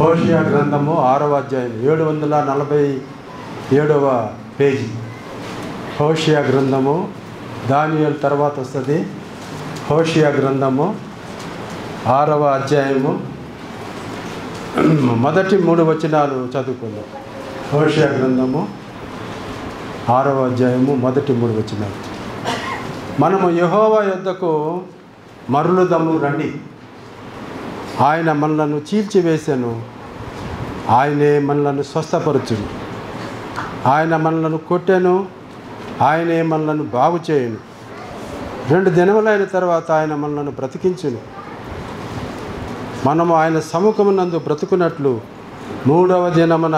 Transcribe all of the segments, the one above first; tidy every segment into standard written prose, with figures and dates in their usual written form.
హోషేయ గ్రంథము 6వ అధ్యాయం 747వ పేజీ. హోషేయ గ్రంథము దానియేలు తర్వాత వస్తుంది. హోషేయ గ్రంథము 6వ అధ్యాయము మొదటి 3 వచనాలు చదువుకుందాం. హోషేయ గ్రంథము 6వ అధ్యాయము మొదటి 3 వచనాలు. మనము యెహోవా యొద్దకు మరలుదము రండి. ఆయన మనలను చీల్చివేసెను, ఆయనే మనలను స్వస్థపరచును. ఆయన మనలను కొట్టెను, ఆయనే మనలను బాగు చేయును. 2 దినములైన తర్వాత ఆయన మనలను బ్రతికించును. మనము ఆయన సముఖమునందు బ్రతుకున్నట్లు 3వ దినమున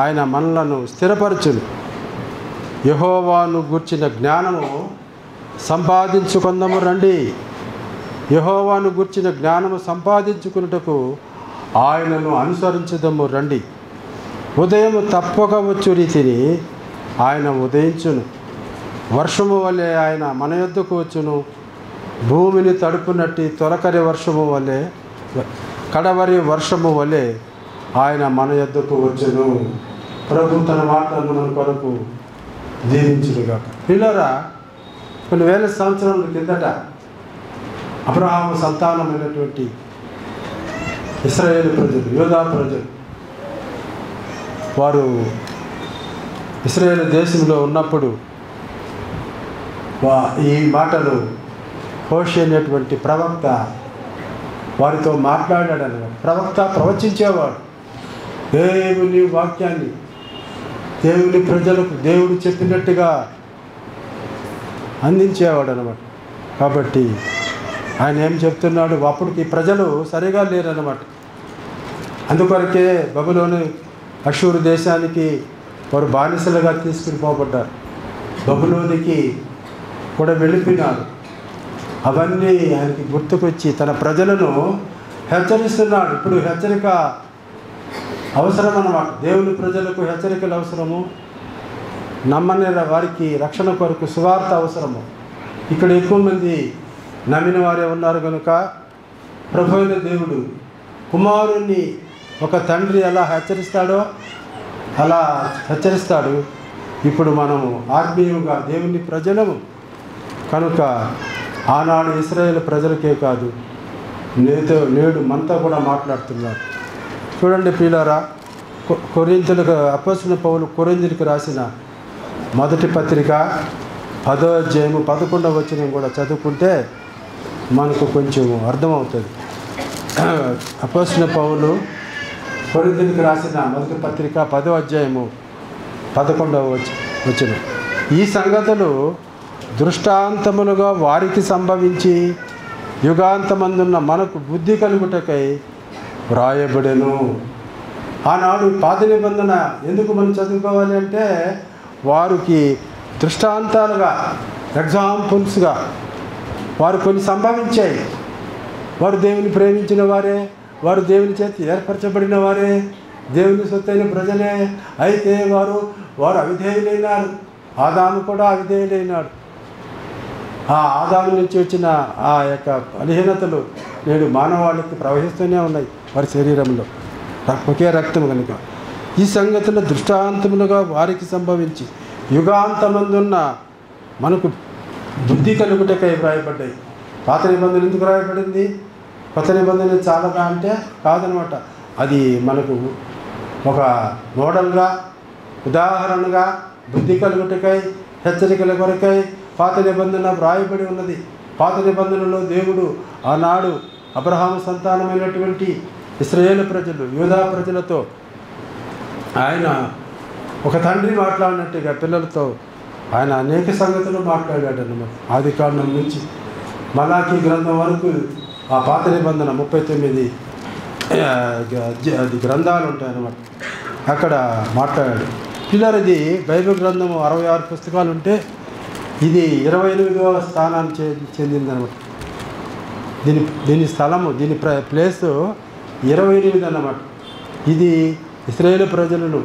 ఆయన మనలను స్థిరపరచును. యెహోవాను గూర్చిన జ్ఞానము సంపాదించుకుందాము రండి. యెహోవాను గూర్చిన జ్ఞానము సంపాదించుకున్నటకు ఆయనను అనుసరించుదాము రండి. ఉదయము తప్పక వచ్చు రీతిని ఆయన ఉదయించును. వర్షము వలె ఆయన మన యొద్దకు వచ్చును. భూమిని తడుపునట్టి తొలకరి వర్షము వలె కడవరి వర్షము వలె ఆయన మన యొద్దకు వచ్చును. ప్రభు తన మాటలను మన కొరకు దీవించునుగాక. పిల్లరా, కొన్ని వేల సంవత్సరాల కిందట అబ్రహాము సంతానమైనటువంటి ఇశ్రాయేలు ప్రజలు, యూదా ప్రజలు, వారు ఇశ్రాయేలు దేశంలో ఉన్నప్పుడు ఈ మాటలు హోషేయ అనేటువంటి ప్రవక్త వారితో మాట్లాడాడు అన్నమాట. ప్రవక్త ప్రవచించేవాడు. దేవుని వాక్యాన్ని దేవుని ప్రజలకు దేవుడు చెప్పినట్టుగా అందించేవాడు అన్నమాట. కాబట్టి ఆయన ఏం చెప్తున్నాడు, అప్పటికి ప్రజలు సరిగా లేరన్నమాట. అందుకొరకే బబులోను అషూరు దేశానికి వారు బానిసలుగా తీసుకుని పోబడ్డారు. బబులోనికి కూడా వెళ్ళిపోయినారు. అవన్నీ ఆయనకి గుర్తుకొచ్చి తన ప్రజలను హెచ్చరిస్తున్నాడు. ఇప్పుడు హెచ్చరిక అవసరం అన్నమాట. దేవుని ప్రజలకు హెచ్చరికలు అవసరము. నమ్మని వారికి రక్షణ కొరకు సువార్త అవసరము. ఇక్కడ ఎక్కువ మంది నమ్మిన వారే ఉన్నారు కనుక ప్రభు అయిన దేవుడు కుమారుణ్ణి ఒక తండ్రి ఎలా హెచ్చరిస్తాడో అలా హెచ్చరిస్తాడు. ఇప్పుడు మనము ఆత్మీయంగా దేవుని ప్రజలము కనుక ఆనాడు ఇశ్రాయేలు ప్రజలకే కాదు, నేడు మనతో కూడా మాట్లాడుతున్నారు. చూడండి ప్రియులారా, కొరింథీయులకు అపోస్తలుడైన పౌలు కొరింథీయులకు రాసిన మొదటి పత్రిక 10వ అధ్యాయము 11వ వచనం కూడా చదువుకుంటే మనకు కొంచెం అర్థమవుతుంది. అపోస్తలుడైన పౌలు కొరింథీయులకు రాసిన మొదటి పత్రిక 10వ అధ్యాయము 11వ వచనం. ఈ సంగతులు దృష్టాంతములుగా వారికి సంభవించి యుగాంతమందున్న మనకు బుద్ధి కలుగుటకై వ్రాయబడెను. ఆనాడు పాత నిబంధన ఎందుకు మనం చదువుకోవాలి అంటే వారికి దృష్టాంతాలుగా, ఎగ్జాంపుల్స్గా వారు కొన్ని సంభవించాయి. వారు దేవుని ప్రేమించిన వారే, వారు దేవుని చేత ఏర్పరచబడిన వారే, దేవుని సొత్తైన ప్రజలే. అయితే వారు అవిధేయులైనారు. ఆదాము కూడా అవిధేయులైనాడు. ఆ ఆదాము నుంచి వచ్చిన ఆ యొక్క బలహీనతలు నేడు మానవాళికి ప్రవహిస్తూనే ఉన్నాయి వారి శరీరంలో, ఒకే రక్తం కనుక. ఈ సంగతులు దృష్టాంతములుగా వారికి సంభవించి యుగాంతమందున్న మనకు బుద్ధి కలుగుటకై వ్రాయబడ్డాయి. పాత నిబంధన ఎందుకు రాయబడింది? కొత్త నిబంధన చాలదా అంటే కాదనమాట. అది మనకు ఒక మోడల్గా, ఉదాహరణగా బుద్ధి కలుగుటకై, హెచ్చరికల కొరకై పాత నిబంధన వ్రాయబడి ఉన్నది. పాత నిబంధనలో దేవుడు ఆనాడు అబ్రహాము సంతానమైనటువంటి ఇశ్రాయేలు ప్రజలు, యూదా ప్రజలతో ఆయన ఒక తండ్రి మాట్లాడినట్టుగా పిల్లలతో ఆయన అనేక సంగతులు మాట్లాడాడు అన్నమాట. ఆది కాండం నుంచి మలాకీ గ్రంథం వరకు ఆ పాత నిబంధన 39 అది గ్రంథాలు ఉంటాయన్నమాట. అక్కడ మాట్లాడాడు. పిల్లలు ఇది బైబిల్ గ్రంథము 66 పుస్తకాలు ఉంటే ఇది 28వ స్థానాన్ని చెందిందనమాట. దీని స్థలము, దీని ప్లేసు 28 అన్నమాట. ఇది ఇశ్రాయేలు ప్రజలను,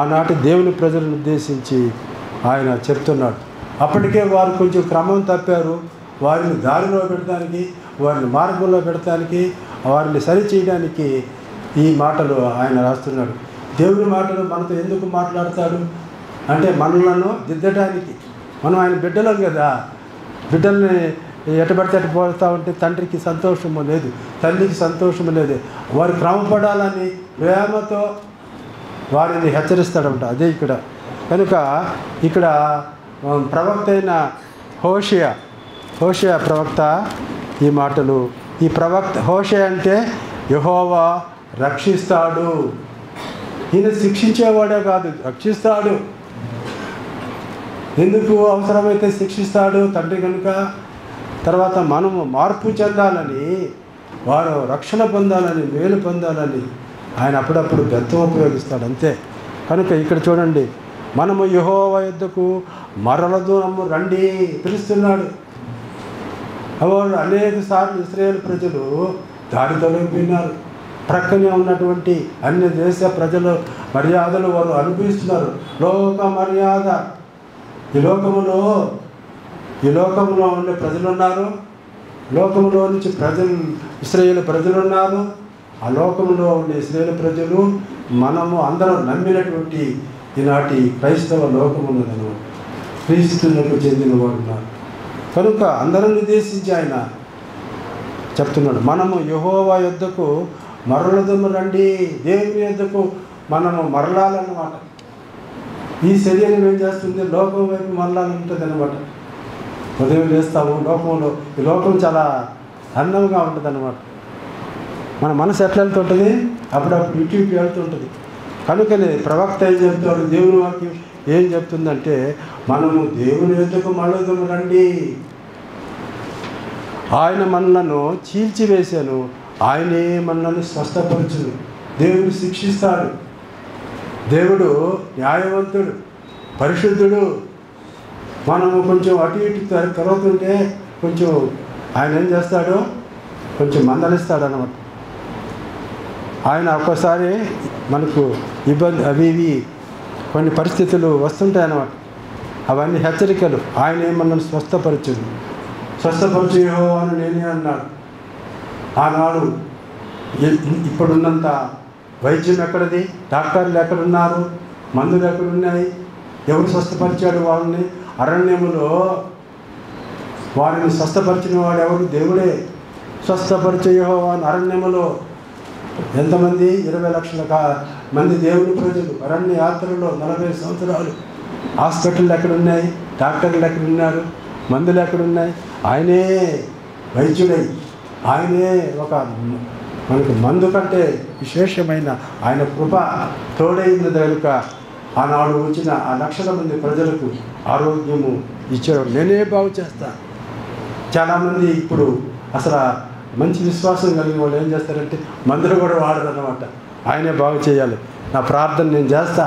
ఆనాటి దేవుని ప్రజలను ఉద్దేశించి ఆయన చెప్తున్నాడు. అప్పటికే వారు కొంచెం క్రమం తప్పారు. వారిని దారిలో పెడతానికి, వారిని మార్గంలో పెడతానికి, వారిని సరిచేయడానికి ఈ మాటలు ఆయన రాస్తున్నాడు. దేవుని మాటలు మనతో ఎందుకు మాట్లాడతాడు అంటే మనలను దిద్దడానికి. మనం ఆయన బిడ్డలం కదా. బిడ్డల్ని ఎటబడితే అటు పోతూ ఉంటే తండ్రికి సంతోషము లేదు, తల్లికి సంతోషము లేదు. వారు క్రమపడాలని ప్రేమతో వారిని హెచ్చరిస్తాడంట. అదే ఇక్కడ. కనుక ఇక్కడ ప్రవక్త అయిన హోషేయ ప్రవక్త ఈ మాటలు, ఈ ప్రవక్త హోషేయ అంటే యెహోవా రక్షిస్తాడు. ఈయన శిక్షించేవాడే కాదు, రక్షిస్తాడు. ఎందుకు అవసరమైతే శిక్షిస్తాడు తండ్రి కనుక. తర్వాత మనము మార్పు చెందాలని, వారు రక్షణ పొందాలని, మేలు పొందాలని ఆయన అప్పుడప్పుడు బెత్తం ఉపయోగిస్తాడు అంతే. కనుక ఇక్కడ చూడండి, మనము యెహోవా యొద్దకు మరల దూరము రండి పిలుస్తున్నాడు. వారు అనేక సార్లు ఇశ్రాయేలు ప్రజలు దారి తొలగిపోయినారు. ప్రక్కనే ఉన్నటువంటి అన్య దేశ ప్రజల మర్యాదలు వారు అనుభవిస్తున్నారు. లోక మర్యాద. ఈ లోకంలో ఉండే ప్రజలు ఉన్నారు, లోకంలో నుంచి ఇశ్రాయేలు ప్రజలు ఉన్నారు. ఆ లోకంలో ఉండే ఇశ్రాయేలు ప్రజలు, మనము అందరం నమ్మినటువంటి ఈనాటి క్రైస్తవ లోకం ఉన్నదను, క్రీస్తులకు చెందిన వారు ఉన్నారు. కనుక అందరం ఉద్దేశించి ఆయన చెప్తున్నాడు, మనము యెహోవా యొద్దకు మరలదము రండి. దేవుని యొద్దకు మనము మరలాలన్నమాట. ఈ శరీరం ఏం చేస్తుంది? లోకం వైపు మరలాలంటుంది అన్నమాట. ఉదయం లేస్తాము, ఈ లోకం చాలా అందంగా ఉంటుంది అన్నమాట. మన మనసు ఎట్లా వెళ్తుంటుంది? అప్పుడప్పుడు ఇటు వెళ్తుంటుంది. కనుకనే ప్రవక్త ఏం చెప్తాడు, దేవుని వాక్యం ఏం చెప్తుందంటే, మనము దేవుని యొద్దకు మరలదము రండి. ఆయన మనలను చీల్చివేశాను, ఆయనే మనలను స్వస్థపరచును. దేవుడు శిక్షిస్తాడు. దేవుడు న్యాయవంతుడు, పరిశుద్ధుడు. మనము కొంచెం అటు ఇటు తిరుగుతుంటే కొంచెం ఆయన ఏం చేస్తాడు? కొంచెం మందలిస్తాడు అన్నమాట. ఆయన ఒక్కోసారి మనకు ఇబ్బంది ఇవి కొన్ని పరిస్థితులు వస్తుంటాయి అన్నమాట. అవన్నీ హెచ్చరికలు. ఆయన మనల్ని స్వస్థపరచుడు. స్వస్థపరచు యెహోవా అని నేనే అన్నాడు. ఆనాడు ఇప్పుడున్నంత వైద్యం ఎక్కడిది? డాక్టర్లు ఎక్కడున్నారు? మందులు ఎక్కడున్నాయి? ఎవరు స్వస్థపరిచాడు వారిని? అరణ్యములో వారిని స్వస్థపరిచిన వాడు ఎవరు? దేవుడే. స్వస్థపరిచే యెహోవా అని అరణ్యములో ఎంతమంది? 20 లక్షల మంది దేవుని ప్రజలు అరణ్య యాత్రలో 40 సంవత్సరాలు. హాస్పిటల్ ఎక్కడున్నాయి? డాక్టర్లు ఎక్కడున్నారు? మందులు ఎక్కడున్నాయి? ఆయనే వైద్యుడై, ఆయనే ఒక మనకు మందు కంటే విశేషమైన ఆయన కృప తోడైంది కనుక ఆనాడు వచ్చిన ఆ లక్షల మంది ప్రజలకు ఆరోగ్యము ఇచ్చాడు. నేనే బాగు చేస్తాను. చాలామంది ఇప్పుడు అసలు మంచి విశ్వాసం కలిగిన వాళ్ళు ఏం చేస్తారంటే మందులు కూడా వాడరు అన్నమాట. ఆయనే బాగు చేయాలి, నా ప్రార్థన నేను చేస్తా,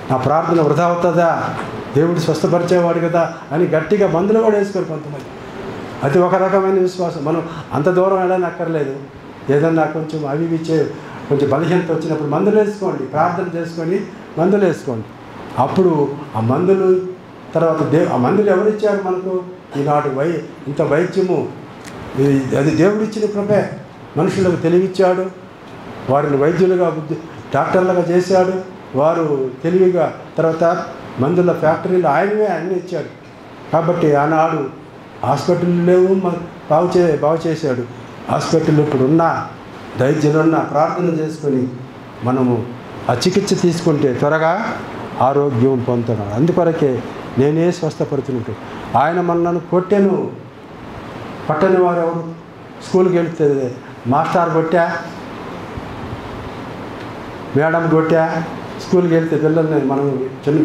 నా ప్రార్థన వృధా అవుతుందా, దేవుడు స్వస్థపరిచేవాడు కదా అని గట్టిగా మందులు కూడా వేసుకోరు కొంతమంది. అది ఒక రకమైన విశ్వాసం. మనం అంత దూరం వెళ్ళని అక్కర్లేదు. ఏదన్నా కొంచెం కొంచెం బలహీనత వచ్చినప్పుడు మందులు వేసుకోండి, ప్రార్థన చేసుకొని మందులు వేసుకోండి. అప్పుడు ఆ మందులు తర్వాత ఆ మందులు ఎవరిచ్చారు మనకు? ఈనాడు ఇంత వైద్యము అది దేవుడిచ్చిన కృపే. మనుషులకు తెలివిచ్చాడు, వారిని వైద్యులుగా డాక్టర్లుగా చేశాడు. వారు తెలివిగా తర్వాత మందుల ఫ్యాక్టరీలు ఆయనవే అన్నీ ఇచ్చాడు. కాబట్టి ఆనాడు హాస్పిటల్ లేవు, బాగు చేశాడు. హాస్పిటల్ ఇప్పుడు ఉన్నా, దైర్యులున్నా ప్రార్థన చేసుకొని మనము ఆ చికిత్స తీసుకుంటే త్వరగా ఆరోగ్యం పొందుతున్నాడు. అందుకొరకే నేనే స్వస్థపడుతున్నట్టు. ఆయన మనల్ని కొట్టాను. పట్టని వారు ఎవరు? స్కూల్కి వెళ్తే మాస్టర్ కొట్టా, మేడం కొట్టా. స్కూల్కి వెళ్తే పిల్లల్ని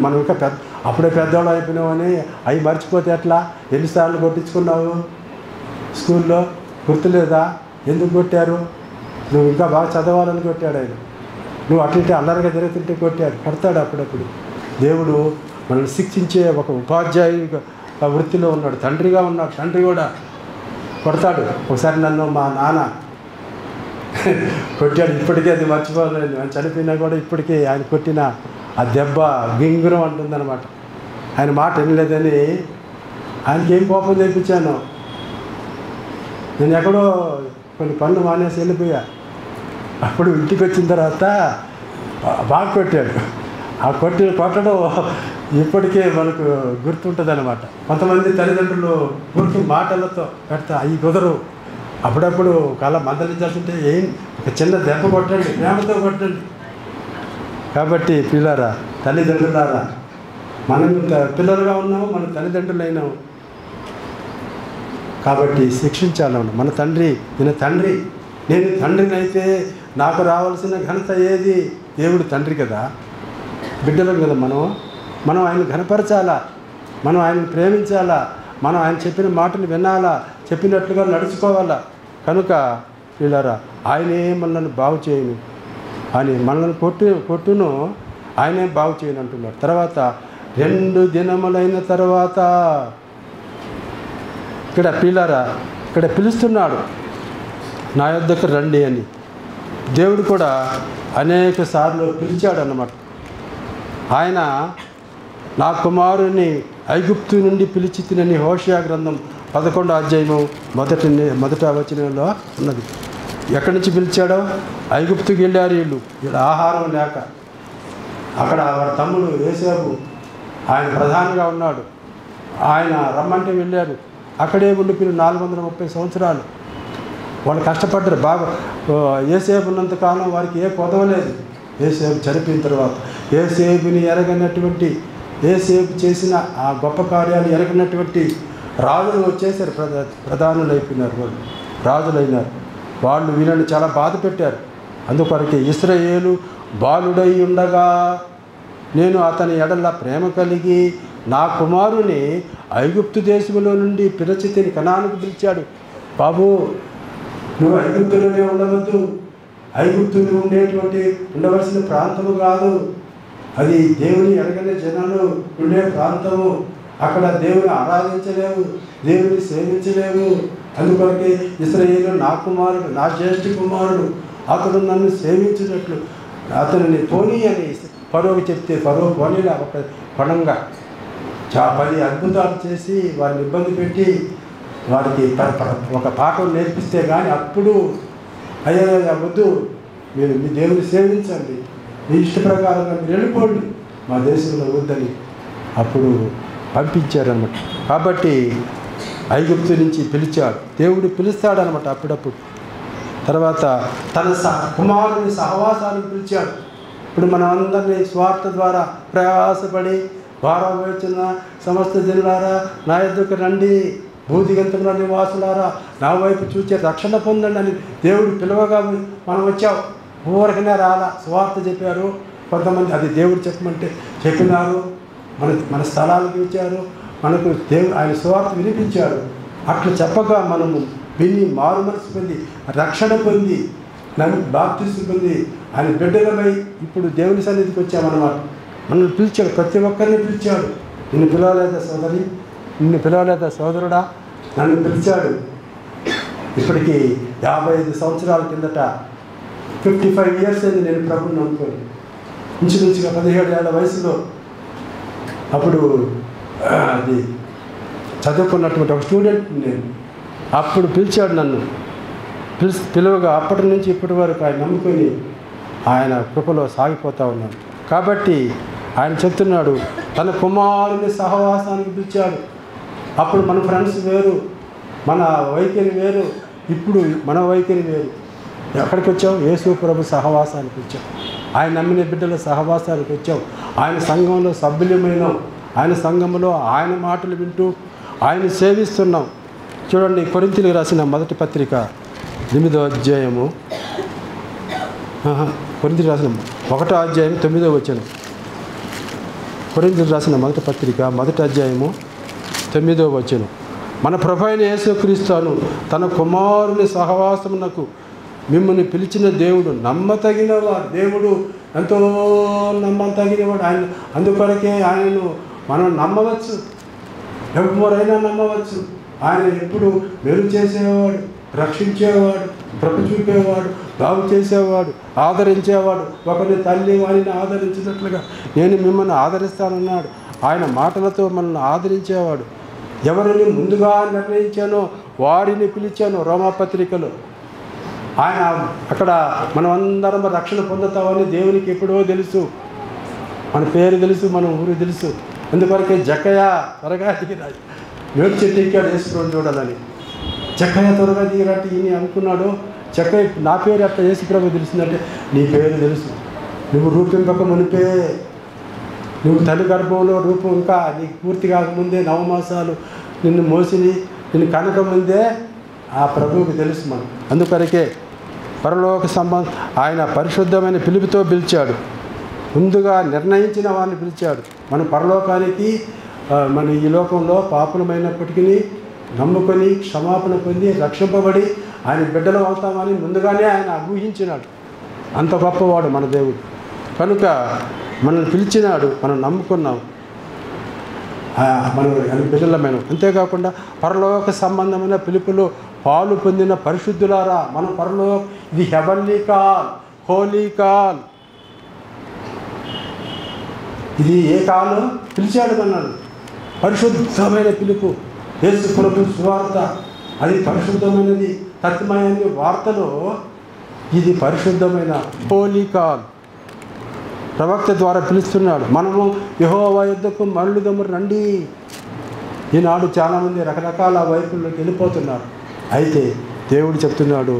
మనం ఇంకా అప్పుడే పెద్దవాళ్ళు అయిపోయినామని అవి మర్చిపోతే ఎట్లా? ఎన్నిసార్లు కొట్టించుకున్నావు స్కూల్లో? గుర్తులేదా? ఎందుకు కొట్టారు? నువ్వు ఇంకా బాగా చదవాలని కొట్టాడు ఆయన. నువ్వు అటు ఇటు అల్లరిగా తిరుగుతుంటే కొట్టాడు. కొడతాడు అప్పుడప్పుడు. దేవుడు మనల్ని శిక్షించే ఒక ఉపాధ్యాయుగా వృత్తిలో ఉన్నాడు, తండ్రిగా ఉన్నాడు. తండ్రి కూడా కొడతాడు. ఒకసారి నన్ను మా నాన్న కొట్టాడు. ఇప్పటికీ అది మర్చిపోలేదు. ఆయన చనిపోయినా కూడా ఇప్పటికీ ఆయన కొట్టిన ఆ దెబ్బ గింగురం అంటుందన్నమాట. ఆయన మాట వినలేదని ఆయనకి ఏం కోపం తెప్పించాను. నేను ఎక్కడో కొన్ని పనులు మానేసి వెళ్ళిపోయా. అప్పుడు ఇంటికి వచ్చిన తర్వాత బాగా కొట్టాడు. ఆ కొట్టడం ఇప్పటికే మనకు గుర్తుంటుంది అనమాట. కొంతమంది తల్లిదండ్రులు గుర్తు మాటలతో పెడతా అవి కుదరు. అప్పుడప్పుడు కళ మందలించాల్సింటే ఏం ఒక చిన్న దెబ్బ కొట్టండి, ప్రేమతో కొట్టండి. కాబట్టి పిల్లరా, తల్లిదండ్రులారా, మనం పిల్లలుగా ఉన్నాము, మన తల్లిదండ్రులు అయినాము. కాబట్టి శిక్షించాలి. మన తండ్రి, నేను తండ్రి, నేను తండ్రిని అయితే నాకు రావాల్సిన ఘనత ఏది? దేవుడు తండ్రి కదా, బిడ్డలం కదా. మనం ఆయన ఘనపరచాలా, మనం ఆయనను ప్రేమించాలా, మనం ఆయన చెప్పిన మాటలు వినాలా, చెప్పినట్లుగా నడుచుకోవాలా. కనుక పిల్లరా, ఆయనే మనల్ని బాగు చేయను అని, మనల్ని కొట్టును ఆయనే బాగు చేయను అంటున్నాడు. తర్వాత 2 దినములైన తర్వాత ఇక్కడ పిల్లరా, ఇక్కడ పిలుస్తున్నాడు, నా యొద్దకు రండి అని. దేవుడు కూడా అనేక సార్లు పిలిచాడు అన్నమాట. ఆయన నా కుమారుని ఐగుప్తు నుండి పిలిచి తినని హోషేయ గ్రంథం 11వ అధ్యాయము మొదట వచనంలో ఉన్నది. ఎక్కడి నుంచి పిలిచాడో? ఐగుప్తుకి వెళ్ళారు వీళ్ళు ఆహారం లేక. అక్కడ వారి తమ్ముడు యోసేపు ఆయన ప్రధానిగా ఉన్నాడు. ఆయన రమ్మంటే వెళ్ళారు. అక్కడే ఉండిపోయిన 430 సంవత్సరాలు వాళ్ళు కష్టపడ్డారు బాగా. యోసేపు ఉన్నంతకాలం వారికి ఏ కొదవలేదు. యోసేపు చనిపోయిన తర్వాత యోసేపుని ఎరగనటువంటి, యోసేపు చేసిన ఆ గొప్ప కార్యాలు ఎరగనటువంటి రాజులు వచ్చేసారు, ప్రధానులు అయిపోయినారు, వాళ్ళు రాజులైనారు. వాళ్ళు వీళ్ళని చాలా బాధ పెట్టారు. అందుకొరకే ఇశ్రాయేలు బాలుడై ఉండగా నేను అతని ఎడల ప్రేమ కలిగి నా కుమారుని ఐగుప్తు దేశంలో నుండి పిలిచితిని కనానుకు పిలిచాడు. బాబు, నువ్వు ఐగుప్తులోనే ఉండవద్దు. ఐగుప్తులు ఉండవలసిన ప్రాంతము కాదు అది. దేవుని ఎరగని జనాలు ఉండే ప్రాంతము. అక్కడ దేవుని ఆరాధించలేవు, దేవుని సేవించలేవు. అందుకొరకే ఇశ్రాయేలు నా కుమారుడు, నా జ్యేష్ఠ కుమారుడు, అతడు నన్ను సేవించినట్లు అతనిని పోనీ అని ఫరోకి చెప్తే ఫరో పోనీలా. ఒక పణంగా 10 అద్భుతాలు చేసి వారిని ఇబ్బంది పెట్టి వారికి ఒక పాఠం నేర్పిస్తే కానీ అప్పుడు అయ్యా వద్దు, మీరు మీ దేవుని సేవించండి, మీ ఇష్ట ప్రకారంగా మీరు వెళ్ళిపోండి, మా దేశంలో వద్దని అప్పుడు పంపించారన్నమాట. కాబట్టి ఐగుప్తు నుంచి పిలిచాడు. దేవుడు పిలుస్తాడనమాట అప్పుడప్పుడు. తర్వాత తన కుమారుని సహవాసానికి పిలిచాడు. ఇప్పుడు మనం అందరినీ స్వార్థ ద్వారా ప్రయాసపడి భారం వచ్చిన సమస్త జనులారా నా యొద్దకు రండి, భూదిగంతముల నివాసులారా నా వైపు చూచే రక్షణ పొందండి అని దేవుడు పిలవగా మనం వచ్చాం. ఊరకనే రాలా, స్వార్థ చెప్పారు కొంతమంది. అది దేవుడు చెప్పమంటే చెప్పినారు, మన స్థలాలకు ఇచ్చారు, మనకు దేవుడు ఆయన స్వార్థ వినిపించాడు. అట్లా చెప్పగా మనము విని మారు మనసు పొంది రక్షణ పొంది నన్ను బాప్తిస్మం పొంది ఆయన బిడ్డలమై ఇప్పుడు దేవుని సన్నిధికి వచ్చామన్నమాట. మనల్ని పిలిచాడు, ప్రతి ఒక్కరిని పిలిచాడు. నిన్ను పిలవలేదా సోదరి, నిన్ను పిలవలేదా సోదరుడా? నన్ను పిలిచాడు. ఇప్పటికీ 55 సంవత్సరాల కిందట 55 ఇయర్స్ అయింది నేను ప్రభుని నమ్ముకొని. ఇంచుమించుగా 17 ఏళ్ల వయసులో అప్పుడు అది చదువుకున్నటువంటి ఒక స్టూడెంట్ నేను. అప్పుడు పిలిచాడు నన్ను. పిలువగా అప్పటి నుంచి ఇప్పటి వరకు ఆయన నమ్ముకొని ఆయన కృపలో సాగిపోతూ ఉన్నాడు. కాబట్టి ఆయన చెప్తున్నాడు, తన కుమారుని సహవాసానికి పిలిచాడు. అప్పుడు మన ఫ్రెండ్స్ వేరు, మన వైఖరి వేరు, ఇప్పుడు మన వైఖరి వేరు. ఎక్కడికి వచ్చావు? యేసు ప్రభు సహవాసానికి వచ్చావు. ఆయన నమ్మిన బిడ్డల సహవాసానికి వచ్చావు. ఆయన సంఘంలో సభ్యులమైనాం. ఆయన సంఘంలో ఆయన మాటలు వింటూ ఆయన సేవిస్తున్నాం. చూడండి, కొరింథీయులకు రాసిన మొదటి పత్రిక 8వ అధ్యాయము, కొరింథీయులకు రాసిన 1వ అధ్యాయం 9వ వచనం. కొరింథీయులకు రాసిన మొదటి పత్రిక 1వ అధ్యాయము 9వ వచనం. మన ప్రభు అయిన యేసుక్రీస్తును తన కుమారుని సహవాసమునకు మిమ్మల్ని పిలిచిన దేవుడు నమ్మతగినవాడు. దేవుడు ఎంతో నమ్మతగినవాడు. ఆయన అందుకొరకే ఆయనను మనం నమ్మవచ్చు, ఎవరైనా నమ్మవచ్చు. ఆయన ఎప్పుడు మేలు చేసేవాడు, రక్షించేవాడు, కృప చూపేవాడు, బాగు చేసేవాడు, ఆదరించేవాడు. ఒకరి తల్లి వారిని ఆదరించినట్లుగా నేను మిమ్మల్ని ఆదరిస్తానన్నాడు. ఆయన మాటలతో మనల్ని ఆదరించేవాడు. ఎవరిని ముందుగా నిర్ణయించానో వారిని పిలిచాను. రోమాపత్రికలో ఆయన అక్కడ మనం అందరం రక్షణ పొందుతామని దేవునికి ఎప్పుడో తెలుసు. మన పేరు తెలుసు, మన ఊరు తెలుసు. అందుకొరకే జక్కయ్య త్వరగా దిగిరాడు, వేడి చెట్టు ఎక్కాడు యేసుప్రభుని చూడాలని. జక్కయ్య త్వరగా దిగిరాటి ఈయన అనుకున్నాడు. జక్కయ్య నా పేరు అట్లా యేసుప్రభు తెలిసిందంటే, నీ పేరు తెలుసు, నువ్వు రూపింపక మునిపే, నువ్వు తల్లి గర్భంలో రూపం ఇంకా నీకు పూర్తి కాకముందే 9 మాసాలు నిన్ను మోసిని, నిన్ను కనకముందే ఆ ప్రభువుకి తెలుసు మనం. అందుకొరకే పరలోక సంబంధం ఆయన పరిశుద్ధమైన పిలుపుతో పిలిచాడు, ముందుగా నిర్ణయించిన వారిని పిలిచాడు. మనం పరలోకానికి మన ఈ లోకంలో పాపులమైనప్పటికీ నమ్ముకొని క్షమాపణ పొంది రక్షింపబడి ఆయన బిడ్డలు అవుతామని ముందుగానే ఆయన ఊహించినాడు. అంత గొప్పవాడు మన దేవుడు. కనుక మనల్ని పిలిచినాడు, మనం నమ్ముకున్నాం, మనం ఆయన బిడ్డలమైన. అంతేకాకుండా పరలోక సంబంధమైన పిలుపులో పాలు పొందిన పరిశుద్ధులారా, మనం ఇది హెవెన్లీ కాల్, హోలీ కాల్. ఇది ఏ కాలు పిలిచాడు మనల్ని, పరిశుద్ధమైన పిలుపు. యేసు ప్రభు సువార్త అది పరిశుద్ధమైనది. తత్మయాన్ని వార్తలో ఇది పరిశుద్ధమైన హోలీ కాల్. ప్రవక్త ద్వారా పిలుస్తున్నాడు, మనము యెహోవా యొద్దకు మరలుదము రండి. ఈనాడు చాలామంది రకరకాల వైపుల్లోకి వెళ్ళిపోతున్నారు. అయితే దేవుడు చెప్తున్నాడు,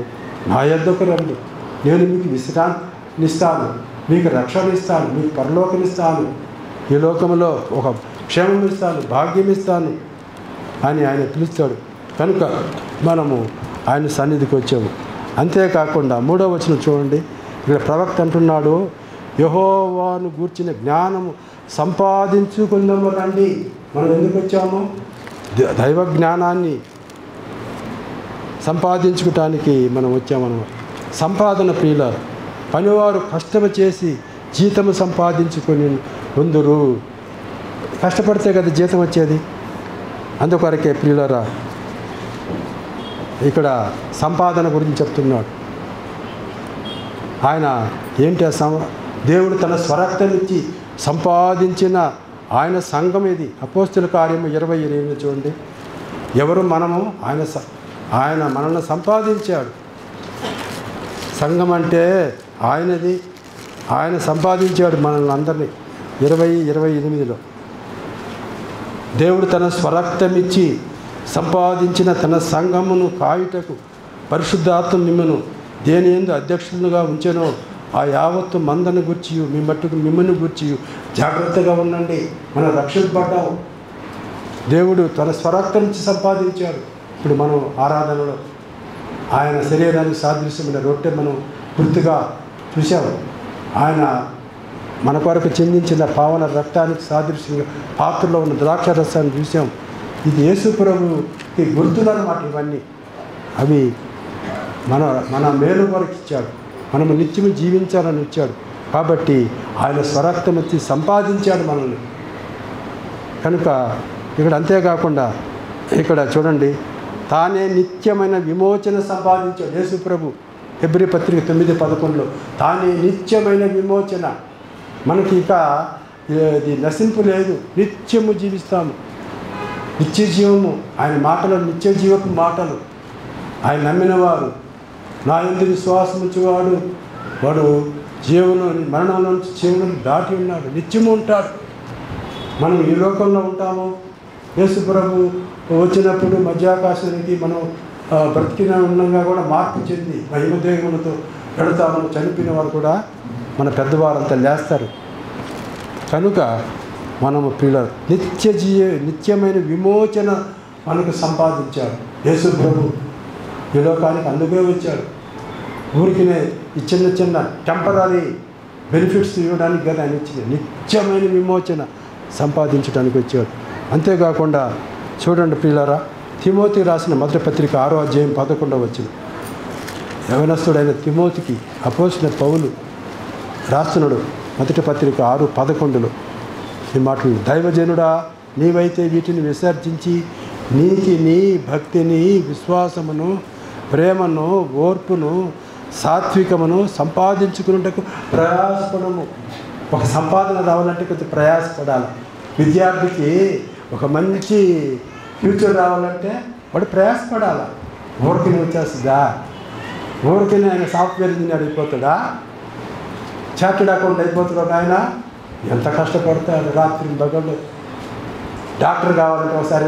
నా యొద్దకు రండి, నేను మీకు విశ్రాంతినిస్తాను, మీకు రక్షణ ఇస్తాను, మీకు పరలోకమిస్తాను, ఈ లోకంలో ఒక క్షేమం ఇస్తాను, భాగ్యం ఇస్తాను అని ఆయన పిలుస్తాడు. కనుక మనము ఆయన సన్నిధికి వచ్చాము. అంతేకాకుండా 3వ వచనం చూడండి, ఇక్కడ ప్రవక్త అంటున్నాడు, యెహోవాను గూర్చిన జ్ఞానము సంపాదించుకుందాము రండి. మనం ఎందుకు వచ్చాము? దైవ జ్ఞానాన్ని సంపాదించుకోవటానికి మనం వచ్చామన్నమాట. సంపాదన ప్రియుల పనివారు కష్టము చేసి జీతము సంపాదించుకొని కొందరు కష్టపడితే కదా జీతం వచ్చేది. అందుకొరకే ప్రియులరా ఇక్కడ సంపాదన గురించి చెప్తున్నాడు. ఆయన ఏంటి దేవుడు తన స్వరక్తమిచ్చి సంపాదించిన ఆయన సంఘం ఇది. అపోస్తుల కార్యము 20:8 చూడండి. ఎవరు మనము? ఆయన మనల్ని సంపాదించాడు. సంఘం అంటే ఆయనది, ఆయన సంపాదించాడు మనల్ని అందరినీ. 20:28 దేవుడు తన స్వరక్తమిచ్చి సంపాదించిన తన సంఘమును కాయుటకు పరిశుద్ధాత్మ మిమ్మను దేని యందు అధ్యక్షులుగా ఉంచెనో ఆ యావత్తు మందను గూర్చి మీ మట్టుకు మిమ్మల్ని గూర్చి జాగ్రత్తగా ఉండండి. మనం రక్షింపబడ్డాం. దేవుడు తన స్వరక్తం నుంచి సంపాదించాడు. ఇప్పుడు మనం ఆరాధనలో ఆయన శరీరానికి సాదృశ్యమైన రొట్టె మనం పూర్తిగా చూసాము. ఆయన మన కొరకు చెందించిన పావన రక్తానికి సాదృశ్యంగా పాత్రలో ఉన్న ద్రాక్ష రసాన్ని చూసాం. ఇది యేసు ప్రభుకి గుర్తులన్నమాట. ఇవన్నీ అవి మన మేలు కొరకు ఇచ్చాడు, మనము నిత్యము జీవించాలని ఇచ్చాడు. కాబట్టి ఆయన స్వరక్తం వచ్చి సంపాదించాడు మనల్ని. కనుక ఇక్కడ అంతేకాకుండా ఇక్కడ చూడండి, తానే నిత్యమైన విమోచన సంపాదించాడు యేసు ప్రభు. హెబ్రీ పత్రిక 9:11 తానే నిత్యమైన విమోచన. మనకి ఇక ఇది నశింపు లేదు, నిత్యము జీవిస్తాము. నిత్య జీవము ఆయన మాటలు, నిత్య జీవపు మాటలు. ఆయన నమ్మినవారు, నా యందు విశ్వాసం ఉంచేవాడు వాడు జీవను మరణంలో నుంచి జీవనం దాటి ఉన్నాడు, నిత్యము ఉంటాడు. మనం ఈ లోకంలో ఉంటాము. యేసు ప్రభు వచ్చినప్పుడు మధ్యాకాశానికి మనం బ్రతికిన ఉండగా కూడా మార్పు చెంది మహిమదేవులతో పెడతామని చనిపోయిన వారు కూడా మన పెద్దవారంతా లేస్తారు. కనుక మనము పిల్లలు నిత్యమైన విమోచన మనకు సంపాదించాడు యేసు ప్రభు. ఈ లోకానికి అందుకే వచ్చాడు. ఊరికినే ఈ చిన్న టెంపరీ బెనిఫిట్స్ ఇవ్వడానికి కదా ఆయన ఇచ్చింది. నిత్యమైన విమోచన సంపాదించడానికి వచ్చాడు. అంతేకాకుండా చూడండి ప్రియులారా, తిమోతికి రాసిన మొదటి పత్రిక 6వ అధ్యాయం 11వ వచనం. యవనస్తుడైన తిమోతికి అపోస్తలుడైన పౌలు రాస్తున్నాడు మొదటి పత్రిక 6:11 ఈ మాటలు, దైవజనుడా నీవైతే వీటిని విసర్జించి నీతిని, భక్తిని, విశ్వాసమును, ప్రేమను, ఓర్పును, సాత్వికమును సంపాదించుకున్నటకు ప్రయాసపడము. ఒక సంపాదన రావాలంటే కొంచెం ప్రయాసపడాలి. విద్యార్థికి ఒక మంచి ఫ్యూచర్ రావాలంటే వాడు ప్రయాసపడాలి. ఊరికి వచ్చేస్తుందా? ఊరికి ఆయన సాఫ్ట్వేర్ ఇంజనీర్ అయిపోతాడా, చార్టెడ్ అకౌంట్ అయిపోతాడు ఆయన. ఎంత కష్టపడతాడు రాత్రి పగళ్ళు. డాక్టర్ కావాలంటే ఒకసారి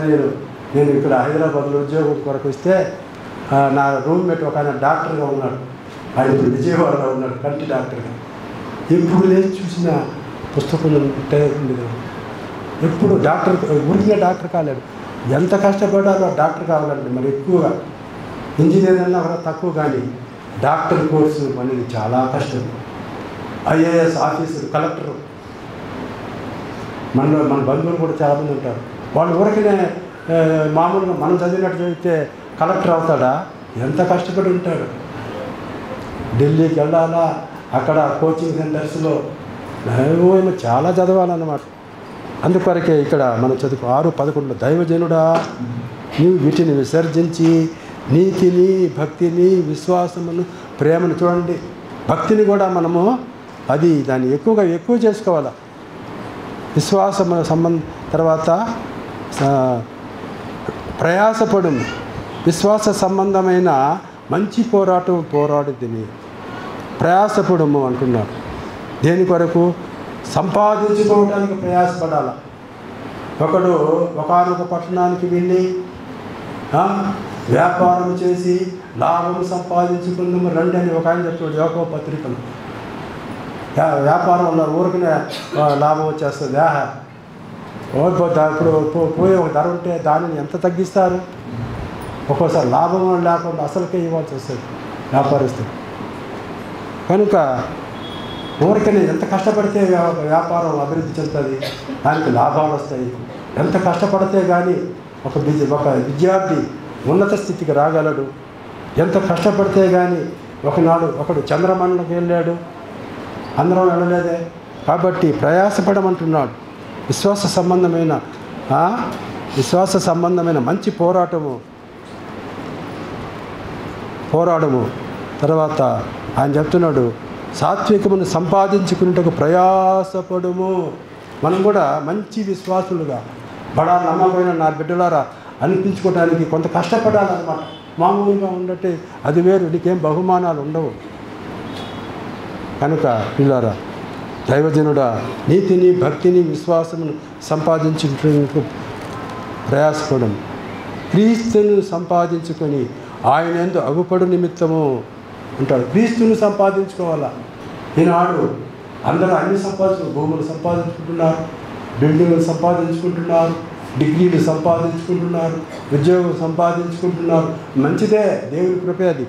నేను ఇక్కడ హైదరాబాద్లో ఉద్యోగం కొరకు వస్తే నా రూమ్మేట్ ఒక ఆయన డాక్టర్గా ఉన్నాడు. ఆయన ఇప్పుడు విజయవాడలో ఉన్నాడు, కంటి డాక్టర్గా. ఎప్పుడు లేచి చూసిన పుస్తకంలో ఉండేది. ఎప్పుడు డాక్టర్ ఊరికే డాక్టర్ కాలేడు. ఎంత కష్టపడాలో డాక్టర్ కావాలంటే మరి ఎక్కువగా. ఇంజనీర్ అన్నా కూడా తక్కువ, కానీ డాక్టర్ కోర్సు అనేది చాలా కష్టం. ఐఏఎస్ ఆఫీసర్, కలెక్టర్, మన బంధువులు కూడా చాలామంది ఉంటారు. వాళ్ళు ఊరికనే మామూలుగా మనం చదివినట్టు చదివితే కలెక్టర్ అవుతాడా? ఎంత కష్టపడి ఉంటాడు. ఢిల్లీకి వెళ్ళాలా, అక్కడ కోచింగ్ సెంటర్స్లో చాలా చదవాలన్నమాట. అందుకొరకే ఇక్కడ మనం చదువు 6:11 దైవజనుడా, నీవు వీటిని విసర్జించి నీతిని, భక్తిని, విశ్వాసమును, ప్రేమను. చూడండి, భక్తిని కూడా మనము దాన్ని ఎక్కువ చేసుకోవాలి. విశ్వాసము తర్వాత ప్రయాసపడు, విశ్వాస సంబంధమైన మంచి పోరాటం పోరాడుదిని, ప్రయాసపడము అంటున్నారు. దేని కొరకు? సంపాదించుకోవడానికి ప్రయాసపడాలి. ఒకడు ఒకానొక పట్టణానికి వెళ్ళి వ్యాపారం చేసి లాభం సంపాదించుకుందాము రండి అని ఒక ఆయన చెప్తాడు యోగ పత్రికలు. వ్యాపారంలో ఊరికనే లాభం వచ్చేస్తుంది. ఇప్పుడు పోయే ఒక ధర ఉంటే దానిని ఎంత తగ్గిస్తారు? ఒక్కోసారి లాభం లేకుండా అసలుకే ఇవ్వాల్సి వస్తుంది వ్యాపారస్తులు. కనుక ఊరికనే ఎంత కష్టపడితే వ్యాపారం అభివృద్ధి చెందుతుంది, దానికి లాభాలు వస్తాయి. ఎంత కష్టపడితే కానీ ఒక విద్యార్థి ఉన్నత స్థితికి రాగలడు. ఎంత కష్టపడితే కానీ ఒకడు చంద్రమండలంకి వెళ్ళాడు, అందరం వెళ్ళలేదే. కాబట్టి ప్రయాసపడమంటున్నాడు. విశ్వాస సంబంధమైన మంచి పోరాడము. తర్వాత ఆయన చెప్తున్నాడు, సాత్వికమును సంపాదించుకున్నట్టుకు ప్రయాసపడుము. మనం కూడా మంచి విశ్వాసులుగా బడా నమ్మకమైన నా బిడ్డలారా అనిపించుకోవడానికి కొంత కష్టపడాలన్నమాట. మామూలుగా ఉండటే అది వేరు, నీకేం బహుమానాలు ఉండవు. కనుక పిల్లారా, దైవజనుడా, నీతిని, భక్తిని, విశ్వాసమును సంపాదించుటకు ప్రయాసపడం, క్రీస్తును సంపాదించుకొని ఆయన యందు అగుపడు నిమిత్తము అంటాడు. క్రీస్తుని సంపాదించుకోవాలా. ఈనాడు అందరూ అన్ని భూములు సంపాదించుకుంటున్నారు, బిల్డింగ్లు సంపాదించుకుంటున్నారు, డిగ్రీలు సంపాదించుకుంటున్నారు, ఉద్యోగం సంపాదించుకుంటున్నారు. మంచిదే, దేవుని కృపే అది.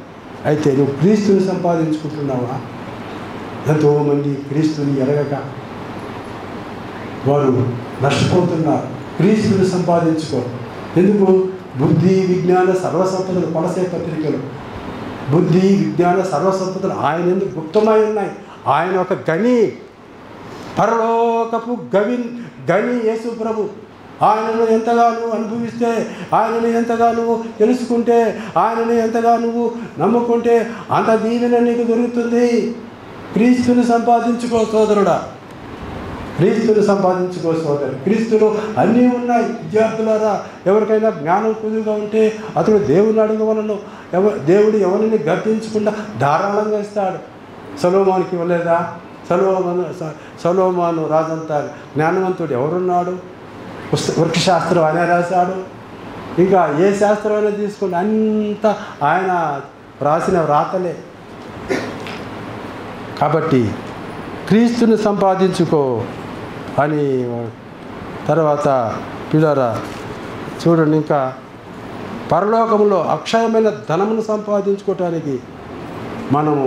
అయితే నువ్వు క్రీస్తుని సంపాదించుకుంటున్నావా? ఎంతోమంది క్రీస్తుని ఎరగక వారు నష్టపోతున్నారు. క్రీస్తుని సంపాదించుకో. ఎందుకు? బుద్ధి, విజ్ఞాన, సర్వసంపదలు కొలసే పత్రికలు. బుద్ధి, విజ్ఞాన, సర్వసంపదలు ఆయన ఎందుకు గుప్తమై ఉన్నాయి. ఆయన ఒక గని, పరలోకపు గని యేసు ప్రభు. ఆయనను ఎంతగా నువ్వు అనుభవిస్తే, ఆయనను ఎంతగా నువ్వు తెలుసుకుంటే, ఆయనను ఎంతగా నువ్వు నమ్ముకుంటే అంత దీవెన నీకు దొరుకుతుంది. క్రీస్తుని సంపాదించుకో సోదరుడా, క్రీస్తుని సంపాదించుకో సోదరు. క్రీస్తులో అన్నీ ఉన్నాయి. విద్యార్థులారా, ఎవరికైనా జ్ఞానం కుదురుగా ఉంటే అతడు దేవుని అడగవలను. దేవుడు ఎవరిని గర్తించకుండా ధారాళంగా ఇస్తాడు. సొలొమోనుకి ఇవ్వలేదా? సొలొమోను రాజంతా జ్ఞానవంతుడు ఎవరున్నాడు? వృక్షశాస్త్రం ఆయన రాశాడు. ఇంకా ఏ శాస్త్రం అయినా తీసుకుంటే అంతా ఆయన రాసిన వ్రాతలే. కాబట్టి క్రీస్తుని సంపాదించుకో అని. తర్వాత పిల్లరా చూడండి, ఇంకా పరలోకంలో అక్షయమైన ధనమును సంపాదించుకోవటానికి మనము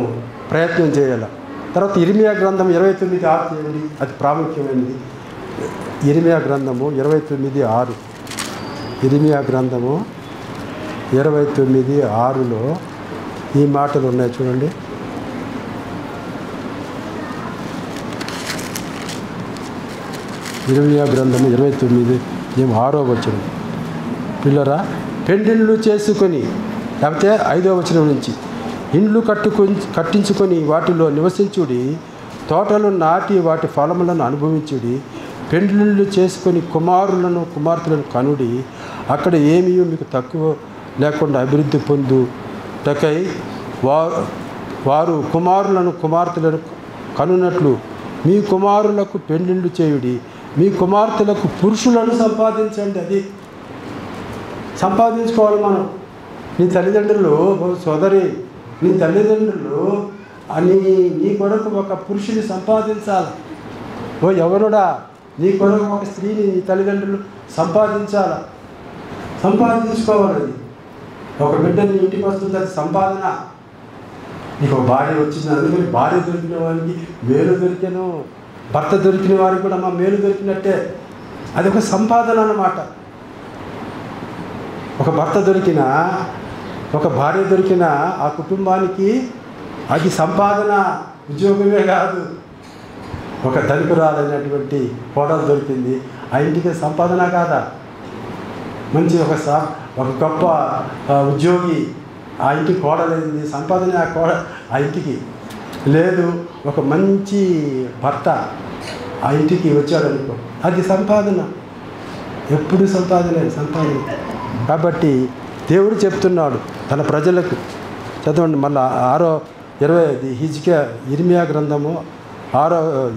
ప్రయత్నం చేయాలి. తర్వాత ఇర్మియా గ్రంథం 29:6 చేయండి, అది ప్రాముఖ్యమైనది. ఇర్మియా గ్రంథము 29:6. ఇర్మియా గ్రంథము 29:6లో ఈ మాటలు ఉన్నాయి చూడండి. ఇర్మియా గ్రంథము 29:6 వచనం. పిల్లరా, పెండిళ్ళు చేసుకొని, లేకపోతే 5వ వచనం నుంచి, ఇండ్లు కట్టించుకొని వాటిలో నివసించుడి, తోటలు నాటి వాటి ఫలములను అనుభవించుడి, పెండ్లిళ్ళు చేసుకొని కుమారులను కుమార్తెలను కనుడి, అక్కడ ఏమీ మీకు తక్కువ లేకుండా అభివృద్ధి పొందుటకై వారు కుమారులను కుమార్తెలను కనున్నట్లు మీ కుమారులకు పెళ్ళిళ్ళు చేయుడి, మీ కుమార్తెలకు పురుషులను సంపాదించండి. అది సంపాదించుకోవాలి మనం. నీ తల్లిదండ్రులు సోదరి, నీ తల్లిదండ్రులు నీ కొరకు ఒక పురుషుని సంపాదించాలి. ఓ యవనుడా, నీ కొరకు ఒక స్త్రీని నీ తల్లిదండ్రులు సంపాదించుకోవాలి. ఒక బిడ్డని ఇంటికి వస్తుంది, అది సంపాదన. నీకు ఒక భార్య వచ్చింది, అందుకని భార్య దొరికిన వారికి మేలు దొరికాను, భర్త దొరికిన వారికి కూడా మా మేలు దొరికినట్టే. అది ఒక సంపాదన అన్నమాట. ఒక భర్త దొరికిన, ఒక భార్య దొరికిన ఆ కుటుంబానికి అది సంపాదన, ఉద్యోగమే కాదు. ఒక ధనికురాలైనటువంటి కోడలు దొరికింది, ఆ ఇంటికి సంపాదన కాదా? మంచి ఒక గొప్ప ఉద్యోగి ఆ ఇంటికి కోడలైంది, సంపాదన ఆ ఇంటికి లేదు. ఒక మంచి భర్త ఆ ఇంటికి వచ్చాడనుకో, అది సంపాదన. ఎప్పుడు సంపాదన. కాబట్టి దేవుడు చెప్తున్నాడు తన ప్రజలకు. చదవండి మళ్ళీ 6:20 ఇర్మియా గ్రంథము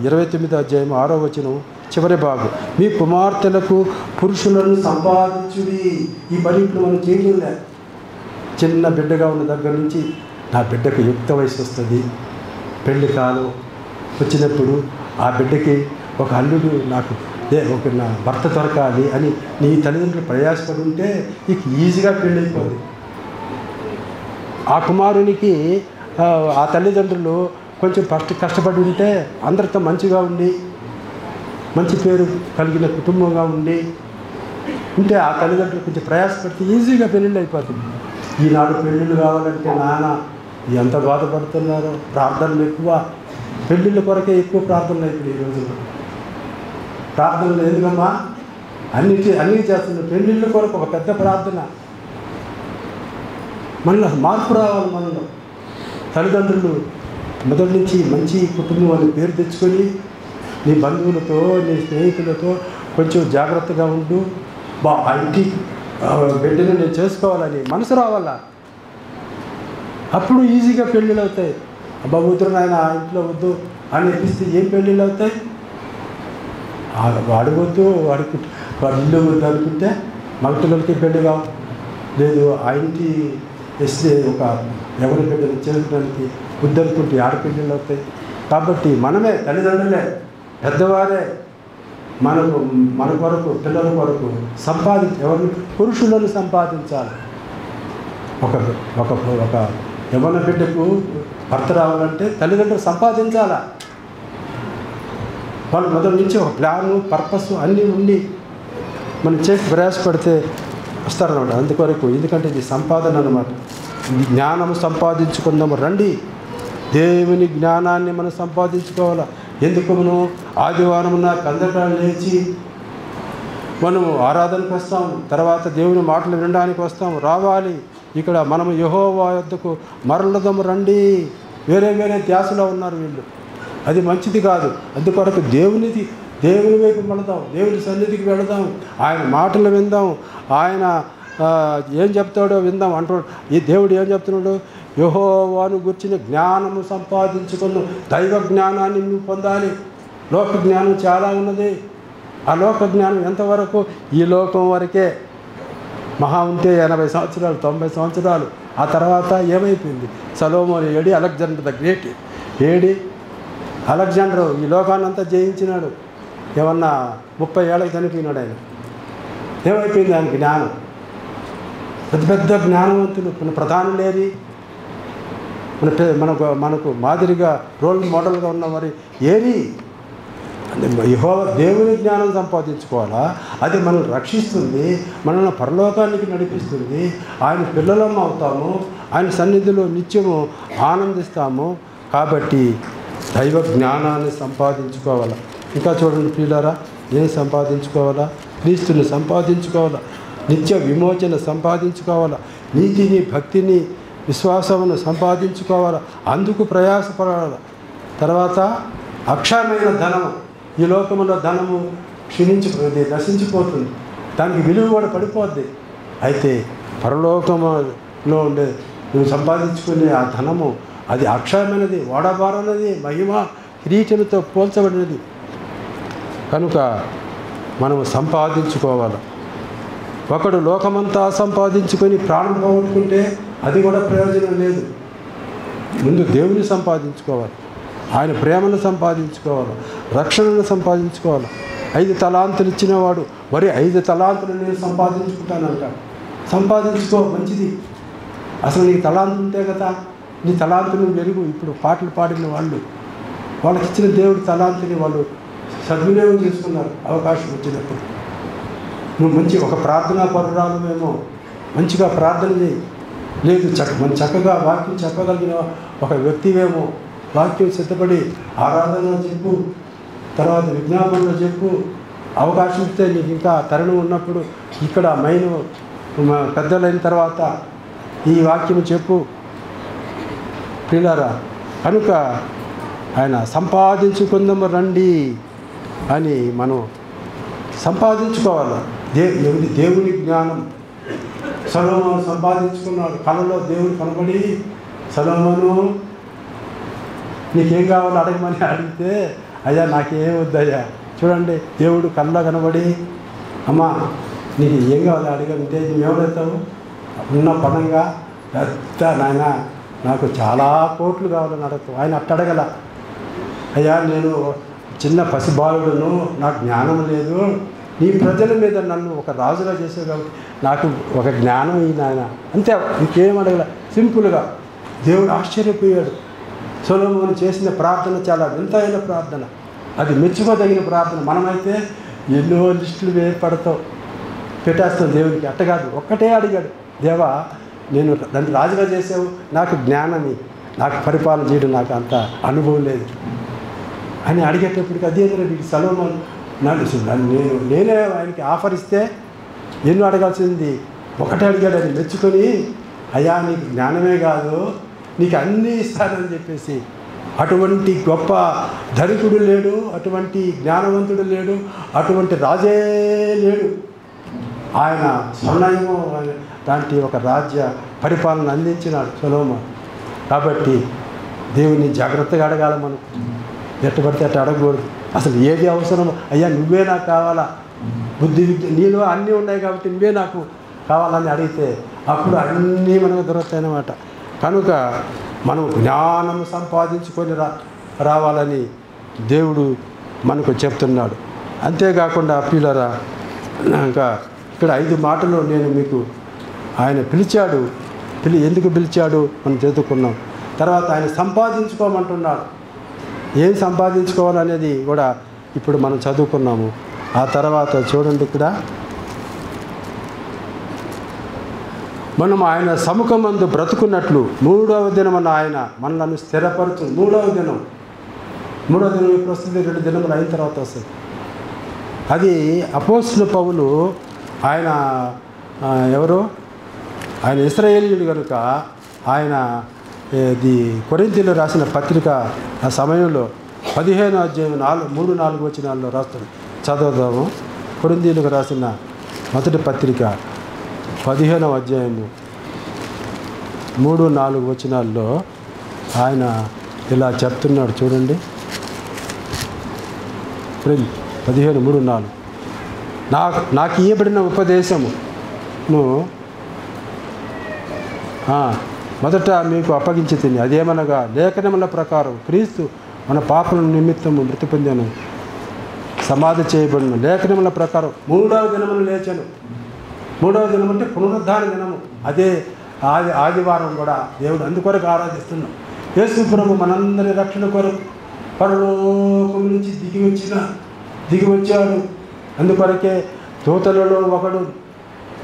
29వ అధ్యాయము 6వ వచనం చివరి భాగం. మీ కుమార్తెలకు పురుషులను సంపాదించుడి. ఈ పని ఇప్పుడు మనం చేయడం లేదు. చిన్న బిడ్డగా ఉన్న దగ్గర నుంచి నా బిడ్డకు యుక్త వయసు వస్తుంది, పెళ్లి కాలం వచ్చినప్పుడు ఆ బిడ్డకి ఒక అల్లుడు నాకు ఒక నా భర్త దొరకాలి అని నీ తల్లిదండ్రులు ప్రయాసపడి ఉంటే నీకు ఈజీగా పెళ్ళి అయిపోతుంది. ఆ కుమారునికి ఆ తల్లిదండ్రులు కొంచెం కష్టపడి ఉంటే అందరితో మంచిగా ఉండి మంచి పేరు కలిగిన కుటుంబంగా ఉండి ఉంటే ఆ తల్లిదండ్రులు కొంచెం ప్రయాసపడితే ఈజీగా పెళ్ళిళ్ళు అయిపోతుంది. ఈనాడు పెళ్ళిళ్ళు కావాలంటే నాన్న ఎంత బాధపడుతున్నారో, ప్రార్థనలు ఎక్కువ, పెళ్ళిళ్ళ కొరకే ఎక్కువ ప్రార్థనలు అయిపోయి ఈ రోజుల్లో. ప్రార్థనలు ఎందుకమ్మా అన్నీ చేస్తున్నారు. పెళ్ళిళ్ళ కొరకు ఒక పెద్ద ప్రార్థన. మనలో మార్పు రావాలి. మనలో తల్లిదండ్రులు మొదటి నుంచి మంచి కుటుంబం అని పేరు తెచ్చుకొని నీ బంధువులతో నీ స్నేహితులతో కొంచెం జాగ్రత్తగా ఉండు. ఆ ఇంటి బిడ్డను నేను చేసుకోవాలని మనసు రావాలా. అప్పుడు ఈజీగా పెళ్ళిళ్ళు అవుతాయి. అబ్బా వద్దు నాయన ఆ ఇంట్లో వద్దు అని అనిపిస్తే ఏం పెళ్ళిళ్ళు అవుతాయి? వాడు వద్దు, వాడి ఇల్లు వద్దు అనుకుంటే మగ పిల్లలకి పెళ్ళి కావు. లేదు ఆ ఇంటి వేస్తే ఒక ఎవరి బిడ్డను చేసుకోవడానికి వద్దనుకుంటే ఆడపిల్లలు అవుతాయి. కాబట్టి మనమే తల్లిదండ్రులే, పెద్దవారే మన కొరకు పిల్లల కొరకు ఎవరిని పురుషులను సంపాదించాలి. ఒక యవ్వన బిడ్డకు భర్త రావాలంటే తల్లిదండ్రులు సంపాదించాలా. వాళ్ళు మొదటి నుంచి ఒక ప్లాను, పర్పస్ అన్నీ ఉండి మనం చేసి ప్రయాసపడితే వస్తారన్నమాట. అందుకొరకు ఎందుకంటే ఇది సంపాదన అన్నమాట. జ్ఞానము సంపాదించుకుందాము రండి. దేవుని జ్ఞానాన్ని మనం సంపాదించుకోవాలా. ఎందుకు మనం ఆదివారమున కందకాలు లేచి మనము ఆరాధనకు వస్తాం, తర్వాత దేవుని మాటలు వినడానికి వస్తాం. రావాలి ఇక్కడ మనము యెహోవా యొద్దకు మరలదము రండి. వేరే ధ్యాసలో ఉన్నారు వీళ్ళు, అది మంచిది కాదు. అందుకొరకు దేవుని వైపు వెళదాం, దేవుని సన్నిధికి వెళదాం, ఆయన మాటలు విందాం, ఆయన ఏం చెప్తాడో విందాం అంటున్నాడు. ఈ దేవుడు ఏం చెప్తున్నాడు? యెహోవాను గుర్చిన జ్ఞానము సంపాదించుకున్నాం. దైవ జ్ఞానాన్ని నువ్వు పొందాలి. లోక జ్ఞానం చాలా ఉన్నది. ఆ లోక జ్ఞానం ఎంతవరకు? ఈ లోకం వరకే. మహా ఉంటే 80 సంవత్సరాలు 90 సంవత్సరాలు. ఆ తర్వాత ఏమైపోయింది? సొలొమోను ఏడి, అలెగ్జాండర్ ద గ్రేట్ ఏడి. అలెగ్జాండర్ ఈ లోకాన్నంతా జయించినాడు. ఏమన్నా 30 ఏళ్ళకి చనిపోయినాడు ఆయన. ఏమైపోయింది ఆయన జ్ఞానం? పెద్ద జ్ఞానవంతులు మన ప్రధానులేరి, మనకు మాదిరిగా రోల్ మోడల్గా ఉన్నవారి ఏరి. దేవుని జ్ఞానం సంపాదించుకోవాలా. అది మనల్ని రక్షిస్తుంది, మనల్ని పరలోకానికి నడిపిస్తుంది. ఆయన పిల్లలం అవుతాము, ఆయన సన్నిధిలో నిత్యము ఆనందిస్తాము. కాబట్టి దైవ జ్ఞానాన్ని సంపాదించుకోవాలా. ఇంకా చూడండి ప్రియులారా, ఏం సంపాదించుకోవాలా? క్రీస్తుని సంపాదించుకోవాలా, నిత్య విమోచన సంపాదించుకోవాలా, నీతిని భక్తిని విశ్వాసమును సంపాదించుకోవాలా. అందుకు ప్రయాసపడాలి. తర్వాత అక్షయమైన ధనము. ఈ లోకములో ధనము క్షీణించిపోతుంది, నశించిపోతుంది, దానికి విలువ కూడా పడిపోద్ది. అయితే పరలోకములో ఉండే నువ్వు సంపాదించుకునే ఆ ధనము అది అక్షయమైనది, వాడబారన్నది, మహిమ కిరీటముతో పోల్చబడినది. కనుక మనము సంపాదించుకోవాలి. ఒకడు లోకమంతా సంపాదించుకొని ప్రాణం పోగొట్టుకుంటే అది కూడా ప్రయోజనం లేదు. ముందు దేవుని సంపాదించుకోవాలి, ఆయన ప్రేమను సంపాదించుకోవాలి, రక్షణను సంపాదించుకోవాలి. 5 తలాంతులు ఇచ్చినవాడు మరి 5 తలాంతులు నేను సంపాదించుకుంటానంటాడు. సంపాదించుకో, మంచిది. అసలు నీకు తలాంతు ఉంటే కదా నీ తలాంతును వెలుగు. ఇప్పుడు పాటలు పాడిన వాళ్ళకి ఇచ్చిన దేవుడి తలాంతుని వాళ్ళు సద్వినియోగం చేసుకున్నారు అవకాశం వచ్చినప్పుడు. నువ్వు మంచి ఒక ప్రార్థనా పరురాలమేమో, మంచిగా ప్రార్థన చేయి. లేదు చక్కగా వాక్యం చెప్పగలిగిన ఒక వ్యక్తివేమో, వాక్యం సిద్ధపడి ఆరాధన చెప్పు, తర్వాత విజ్ఞాపనలో చెప్పు. అవకాశం ఇస్తే నీకు ఇంకా తరుణం ఉన్నప్పుడు ఇక్కడ మైను పెద్దలైన తర్వాత ఈ వాక్యం చెప్పు ప్రియులారా. కనుక ఆయన సంపాదించుకుందాము రండి అని మనం సంపాదించుకోవాలి. దేవుని జ్ఞానం సొలొమోను సంపాదించుకున్నాడు. కలలో దేవుడు కనబడి, సొలొమోను నీకేం కావాలో అడగమని అడిగితే, అయ్యా నాకేం వద్దయ్యా. చూడండి, దేవుడు కళ్ళ కనబడి, అమ్మా నీకు ఏం కావాలో అడగంటే నువ్వేమవుతావు? ఉన్న పనంగా పెద్ద నాయన నాకు చాలా కోట్లు కావాలని అడగతావు. ఆయన అట్ట అడగల. అయ్యా నేను చిన్న పసిబాలుడును, నాకు జ్ఞానం లేదు, నీ ప్రజల మీద నన్ను ఒక రాజుగా చేసావు కాబట్టి నాకు ఒక జ్ఞానం ఈ నాయన, అంతే. ఇంకేం అడగల, సింపుల్గా. దేవుడు ఆశ్చర్యపోయాడు. సొలొమోను చేసిన ప్రార్థన చాలా వింతైన ప్రార్థన, అది మెచ్చుకోదగిన ప్రార్థన. మనమైతే ఎన్నో లిస్టులు ఏర్పడతాం, పెట్టేస్తాం దేవునికి. అట్ట కాదు, ఒక్కటే అడిగాడు, దేవా నేను నన్ను రాజుగా చేసావు, నాకు జ్ఞానని, నాకు పరిపాలన చేయడం నాకు అంత అనుభవం లేదు అని అడిగేటప్పటికి అదే వీడి సొలొమోను నేనే ఆయనకి ఆఫర్ ఇస్తే ఎన్నో అడగాల్సింది ఒకటే అడిగాడు. అని మెచ్చుకొని, అయ్యా నీకు జ్ఞానమే కాదు నీకు అన్నీ ఇస్తానని చెప్పేసి. అటువంటి గొప్ప ధనికుడు లేడు, అటువంటి జ్ఞానవంతుడు లేడు, అటువంటి రాజే లేడు. ఆయన స్వర్ణయుగం లాంటి ఒక రాజ్య పరిపాలన అందించినాడు సొలొమోను. కాబట్టి దేవుని జాగ్రత్తగా అడగాలి. మనం ఎట్ట పడితే అట్ట అడగకూడదు. అసలు ఏది అవసరమో, అయ్యా నువ్వే నాకు కావాలా, బుద్ధి విద్య నీలో అన్నీ ఉన్నాయి కాబట్టి నువ్వే నాకు కావాలని అడిగితే అప్పుడు అన్నీ మనకు దొరుకుతాయన్నమాట. కనుక మనం జ్ఞానం సంపాదించుకొని రావాలని దేవుడు మనకు చెప్తున్నాడు. అంతేకాకుండా పిల్లరా, ఇంకా ఇక్కడ 5 మాటలు నేను మీకు ఆయన పిలిచాడు. ఎందుకు పిలిచాడు మనం చదువుకున్నాం. తర్వాత ఆయన సంపాదించుకోమంటున్నాడు. ఏం సంపాదించుకోవాలనేది కూడా ఇప్పుడు మనం చదువుకున్నాము. ఆ తర్వాత చూడండి, ఇక్కడ మనం ఆయన సముఖమందు బ్రతుకున్నట్లు 3వ దినమున ఆయన మనల్ని స్థిరపరచు. 3వ దినం ఇప్పుడు వస్తుంది, 2 దినములు అయిన తర్వాత వస్తుంది. అది అపోస్తలుడైన పౌలు, ఆయన ఎవరు, ఆయన ఇశ్రాయేలీయుడు కనుక ఆయన కొరింథీయులకు రాసిన పత్రిక ఆ సమయంలో 15వ అధ్యాయం 3-4 వచనాల్లో రాస్తాడు. చదువుదాము. కొరింథీయులకు రాసిన మొదటి పత్రిక 15వ అధ్యాయము 3-4 వచనాల్లో ఆయన ఇలా చెప్తున్నాడు. చూడండి, 15:3-4 నాకు ఇవ్వబడిన ఉపదేశమును మొదట మీకు అప్పగించి తిని, అదేమనగా లేఖనముల ప్రకారం క్రీస్తు మన పాపల నిమిత్తము మృతి పొందాను, సమాధి చేయబడిన. లేఖనముల ప్రకారం 3వ దినమును లేచాను. 3వ దినం అంటే పునరుద్ధాన దినము. అదే ఆదివారం కూడా దేవుడు అందుకొరకు ఆరాధిస్తున్నాం. యేసు ప్రభువు మనందరి రక్షణ కొరకు పరలోకం నుంచి దిగి వచ్చాడు. అందుకొరకే దూతలలో ఒకడు,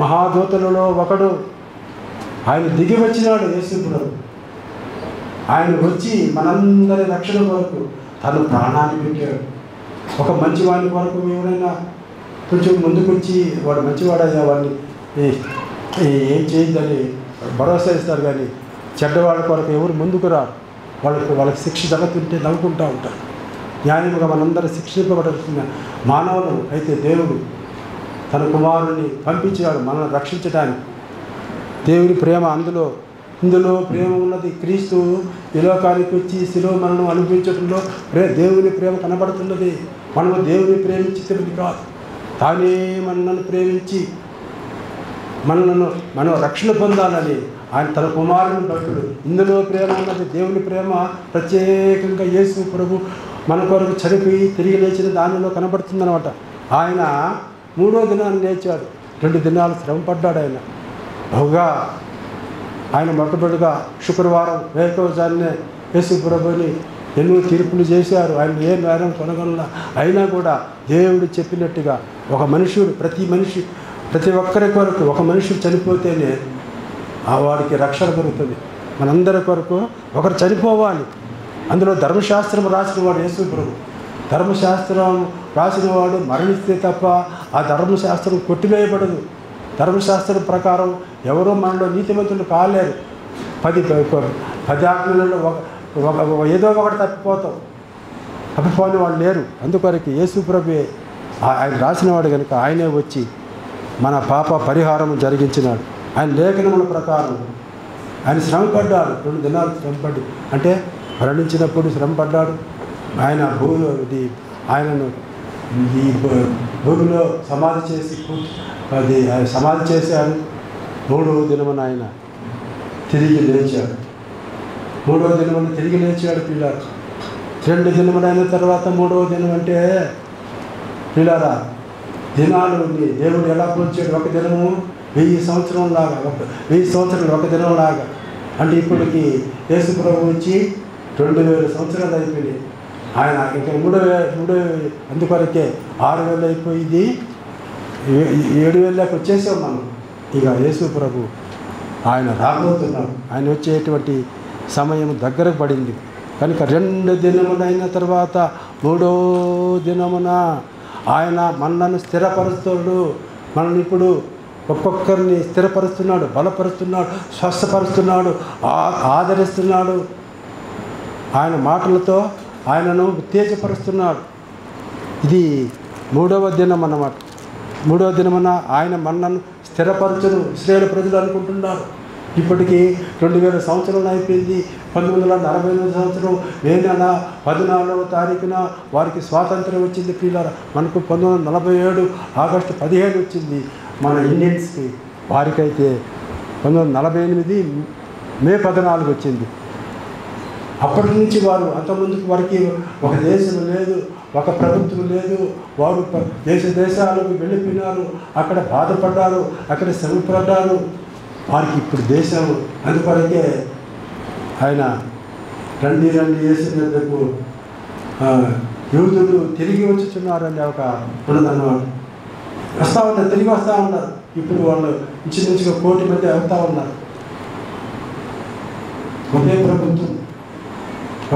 మహాదూతలలో ఒకడు ఆయన దిగి వచ్చినాడు. యేసు ప్రభువు ఆయన వచ్చి మనందరి రక్షణ కొరకు తను ప్రాణాన్ని పెట్టాడు. ఒక మంచివాడి కొరకు ఎవరైనా కొంచెం ముందుకు వచ్చి వాడు మంచివాడయ్యా వాడిని ఏం చేయొద్దని భరోసా ఇస్తారు, కానీ చెడ్డవాళ్ళ కొరకు ఎవరు ముందుకు రారు. వాళ్ళకి శిక్ష జరుగుతుంటే నవ్వుకుంటూ ఉంటారు. న్యాయముగా మనందరూ శిక్షింపబడుతున్న మానవులు అయితే దేవుడు తన కుమారుని పంపించాడు మనల్ని రక్షించడానికి. దేవుని ప్రేమ అందులో ఇందులో ప్రేమ ఉన్నది. క్రీస్తు ఈ లోకానికి వచ్చి శిలువ మరణం అనుభవించడంలో దేవుని ప్రేమ కనబడుతున్నది. మనము దేవుని ప్రేమించినది కాదు, తానే మనల్ని ప్రేమించి మనం రక్షణ పొందాలని ఆయన తన కుమారుని భక్తుడు. ఇందులో ప్రేమ ఉన్నది, దేవుని ప్రేమ. ప్రత్యేకంగా యేసు ప్రభు మన కొరకు చనిపోయి తిరిగి లేచిన దానిలో కనబడుతుందన్నమాట. ఆయన 3వ దినాన్ని లేచాడు. 2 దినాలు శ్రమ పడ్డాడు ఆయన బహుగా. ఆయన మొట్టమొదటిగా శుక్రవారం వేకోజాన్నే యేసు ప్రభుని ఎన్నో తీర్పులు చేశారు. ఆయన ఏ నేరం కొనగల అయినా కూడా దేవుడు చెప్పినట్టుగా ఒక మనుషుడు, ప్రతి ఒక్కరి కొరకు ఒక మనుషుడు చనిపోతేనే వాడికి రక్షణ దొరుకుతుంది. మనందరి కొరకు ఒకరు చనిపోవాలి. అందులో ధర్మశాస్త్రం రాసిన వాడు యేసు ప్రభు. ధర్మశాస్త్రం రాసిన వాడు మరణిస్తే తప్ప ఆ ధర్మశాస్త్రం కొట్టివేయబడదు. ధర్మశాస్త్రం ప్రకారం ఎవరో మనలో నీతిమంతులు కాలేరు. 10 ఆజ్ఞలలో ఏదో ఒకటి తప్పిపోని వాళ్ళు లేరు. అందుకొరకు యేసు ప్రభువే ఆయన రాసినవాడు కనుక ఆయనే వచ్చి మన పాప పరిహారం జరిగించినాడు. ఆయన లేఖనముల ప్రకారం ఆయన శ్రమపడ్డాడు. 2 దినాలు శ్రమపడి అంటే మరణించినప్పుడు శ్రమపడ్డాడు. ఆయన ఆయనను ఈ భూమిలో సమాధి చేశాడు. 3వ దినమున ఆయన తిరిగి లేచాడు. 3వ దినమున తిరిగి లేచాడు పిల్లలు. 2 దినములైన తర్వాత 3వ దినం అంటే పిల్లరా దినాలు దేవుడు ఎలా పోల్చాడు? ఒక దినము 1000 సంవత్సరంలాగా, 1000 సంవత్సరాలు ఒక దినంలాగా. అంటే ఇప్పటికి యేసు ప్రభు వచ్చి 2000 సంవత్సరాలు అయిపోయినాయి. ఆయన ఇంకా 3 అందుకొరకే 6000 అయిపోయింది. 7000కి వచ్చేసాం మనం. ఇక యేసు ప్రభు ఆయన రాబోతున్నాడు. ఆయన వచ్చేటువంటి సమయం దగ్గరకు పడింది కనుక 2 దినములైన తర్వాత 3వ దినమున ఆయన మనల్ని స్థిరపరుస్తాడు. మనల్ని ఇప్పుడు ఒక్కొక్కరిని స్థిరపరుస్తున్నాడు, బలపరుస్తున్నాడు, స్వస్థపరుస్తున్నాడు, ఆదరిస్తున్నాడు. ఆయన మాటలతో ఆయనను ఉత్తేజపరుస్తున్నాడు. ఇది 3వ దినం అన్నమాట. 3వ దినమున ఆయన మనల్ని స్థిరపరచును. ఇశ్రాయేలు ప్రజలు అనుకుంటున్నారు ఇప్పటికీ 2000 సంవత్సరాలు అయిపోయింది. 1948 సంవత్సరం మే నెల 14వ తారీఖున వారికి స్వాతంత్రం వచ్చింది పిల్లల. మనకు 1947 ఆగస్టు 15 వచ్చింది మన ఇండియన్స్కి. వారికైతే 1948 మే 14 వచ్చింది. అప్పటి నుంచి వారు అంతకుముందుకు వారికి ఒక దేశం లేదు, ఒక ప్రభుత్వం లేదు. వారు దేశాలకు వెళ్ళిపోయినారు, అక్కడ బాధపడ్డారు, అక్కడ శ్రమపడ్డారు. వారికి ఇప్పుడు దేశం. అందుకొరకే ఆయన రండి వేసినందుకు యూదులు తిరిగి వచ్చుతున్నారని ఒక ఉన్నదన్నమాట. తిరిగి వస్తూ ఉన్నారు. ఇప్పుడు వాళ్ళు ఇంచుమించుగా 1 కోటి మంది అవుతూ ఉన్నారు.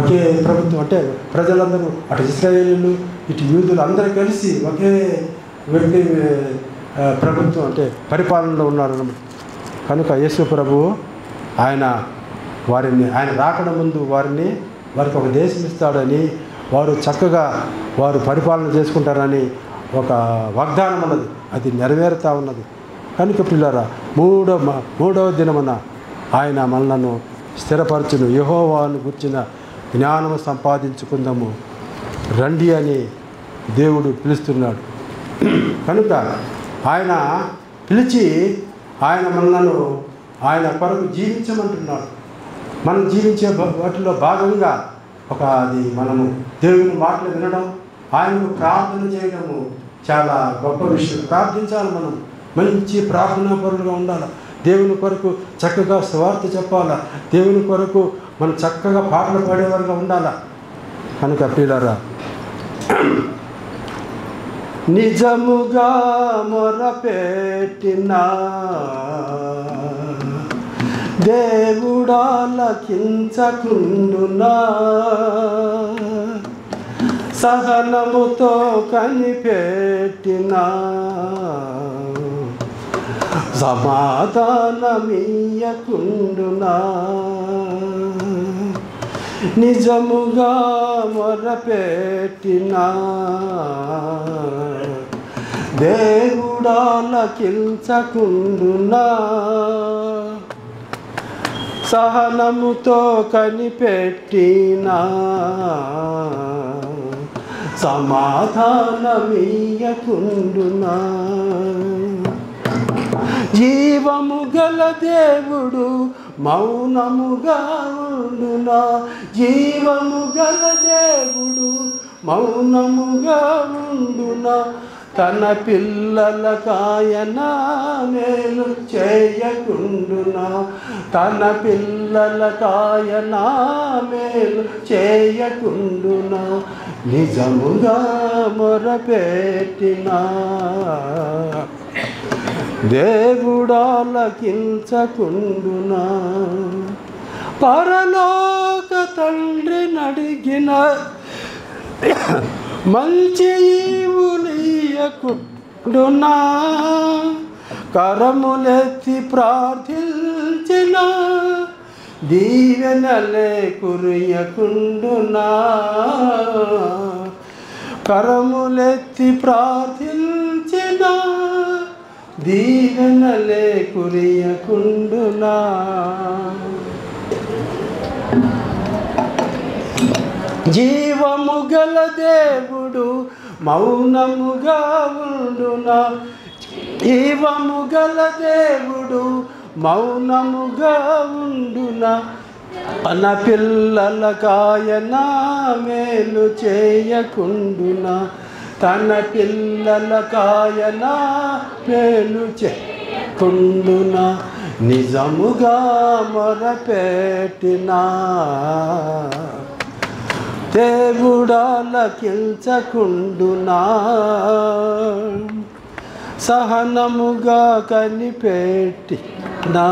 ఒకే ప్రభుత్వం అంటే ప్రజలందరూ అటు ఇశ్రాయేలీలు ఇటు యూదులు అందరూ కలిసి ఒకే వ్యక్తి ప్రభుత్వం అంటే పరిపాలనలో ఉన్నారు అన్నమాట. కనుక యేసు ప్రభువు ఆయన రాకడ ముందు వారికి ఒక దేశం ఇస్తాడని, వారు చక్కగా పరిపాలన చేసుకుంటారని ఒక వాగ్దానం ఉన్నది. అది నెరవేరుతూ ఉన్నది. కనుక పిల్లరా 3వ దినమున ఆయన మనలను స్థిరపరచును. యెహోవాను గుర్చిన జ్ఞానము సంపాదించుకుందాము రండి అని దేవుడు పిలుస్తున్నాడు. కనుక ఆయన పిలిచి ఆయన మనలను ఆయన కొరకు జీవించమంటున్నాడు. మనం జీవించే వాటిలో భాగంగా అది మనము దేవుని మాటలు వినడం, ఆయనకు ప్రార్థన చేయడము చాలా గొప్ప విషయం. ప్రార్థించాలి. మనం మంచి ప్రార్థనా పరులుగా ఉండాలి. దేవుని కొరకు చక్కగా సువార్త చెప్పాలా. దేవుని కొరకు మనం చక్కగా పాటలు పాడేవారుగా ఉండాలా. కనుక ప్రియులారా నిజముగా మొరపెట్టినా దేవుడాలకించకుండునా, సహనముతో కనిపెట్టినా సమాధానమియ్యకుండునా. నిజముగా మొరపెట్టినా దేవుడాలకించకుండునా, సహనముతో కనిపెట్టినా సమాధానమీయకుండునా. జీవము గల దేవుడు మౌనముగా ఉండునా. జీవము గల దేవుడు మౌనముగా ఉండునా. తన పిల్లలకాయన మేలు చేయకుండునా. తన పిల్లలకాయన మేలు చేయకుండునా. నిజముగా మొరపెట్టినా దేవుడాలకించకుండునా. పరలోక తండ్రి నడిగిన మంచి ఈవులీయకుండునా. కరములెత్తి ప్రార్థించిన దీవెనలే కురియకుండునా. కరములెత్తి ప్రార్థించిన దీవెనలే కురియకుండునా. జీవము గల దేవుడు మౌనముగా ఉండునా. జీవము గల దేవుడు మౌనముగా ఉండునా. తన పిల్లలకాయన మేలు చేయకుండునా. తన పిల్లలకాయన మేలు చేయకుండునా. నిజముగా మొరపెట్టినా దేవుడాలకించకుండునా. సహనముగా కనిపెట్టినా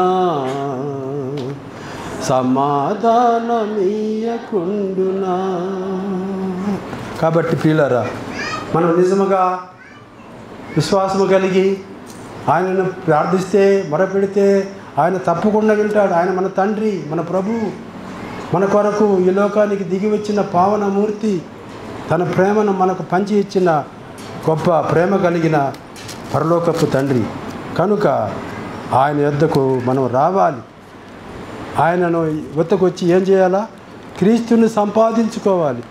సమాధానమీయకుండునా. కాబట్టి ప్రియులారా, మనం నిజముగా విశ్వాసము కలిగి ఆయనను ప్రార్థిస్తే మొరపెడితే ఆయన తప్పకుండా వింటాడు. ఆయన మన తండ్రి, మన ప్రభువు, మన కొరకు ఈ లోకానికి దిగి వచ్చిన పావనమూర్తి, తన ప్రేమను మనకు పంచి ఇచ్చిన గొప్ప ప్రేమ కలిగిన పరలోకపు తండ్రి. కనుక ఆయన యొద్దకు మనం రావాలి. ఆయనను వద్దకు ఏం చేయాలా? క్రీస్తుని సంపాదించుకోవాలి.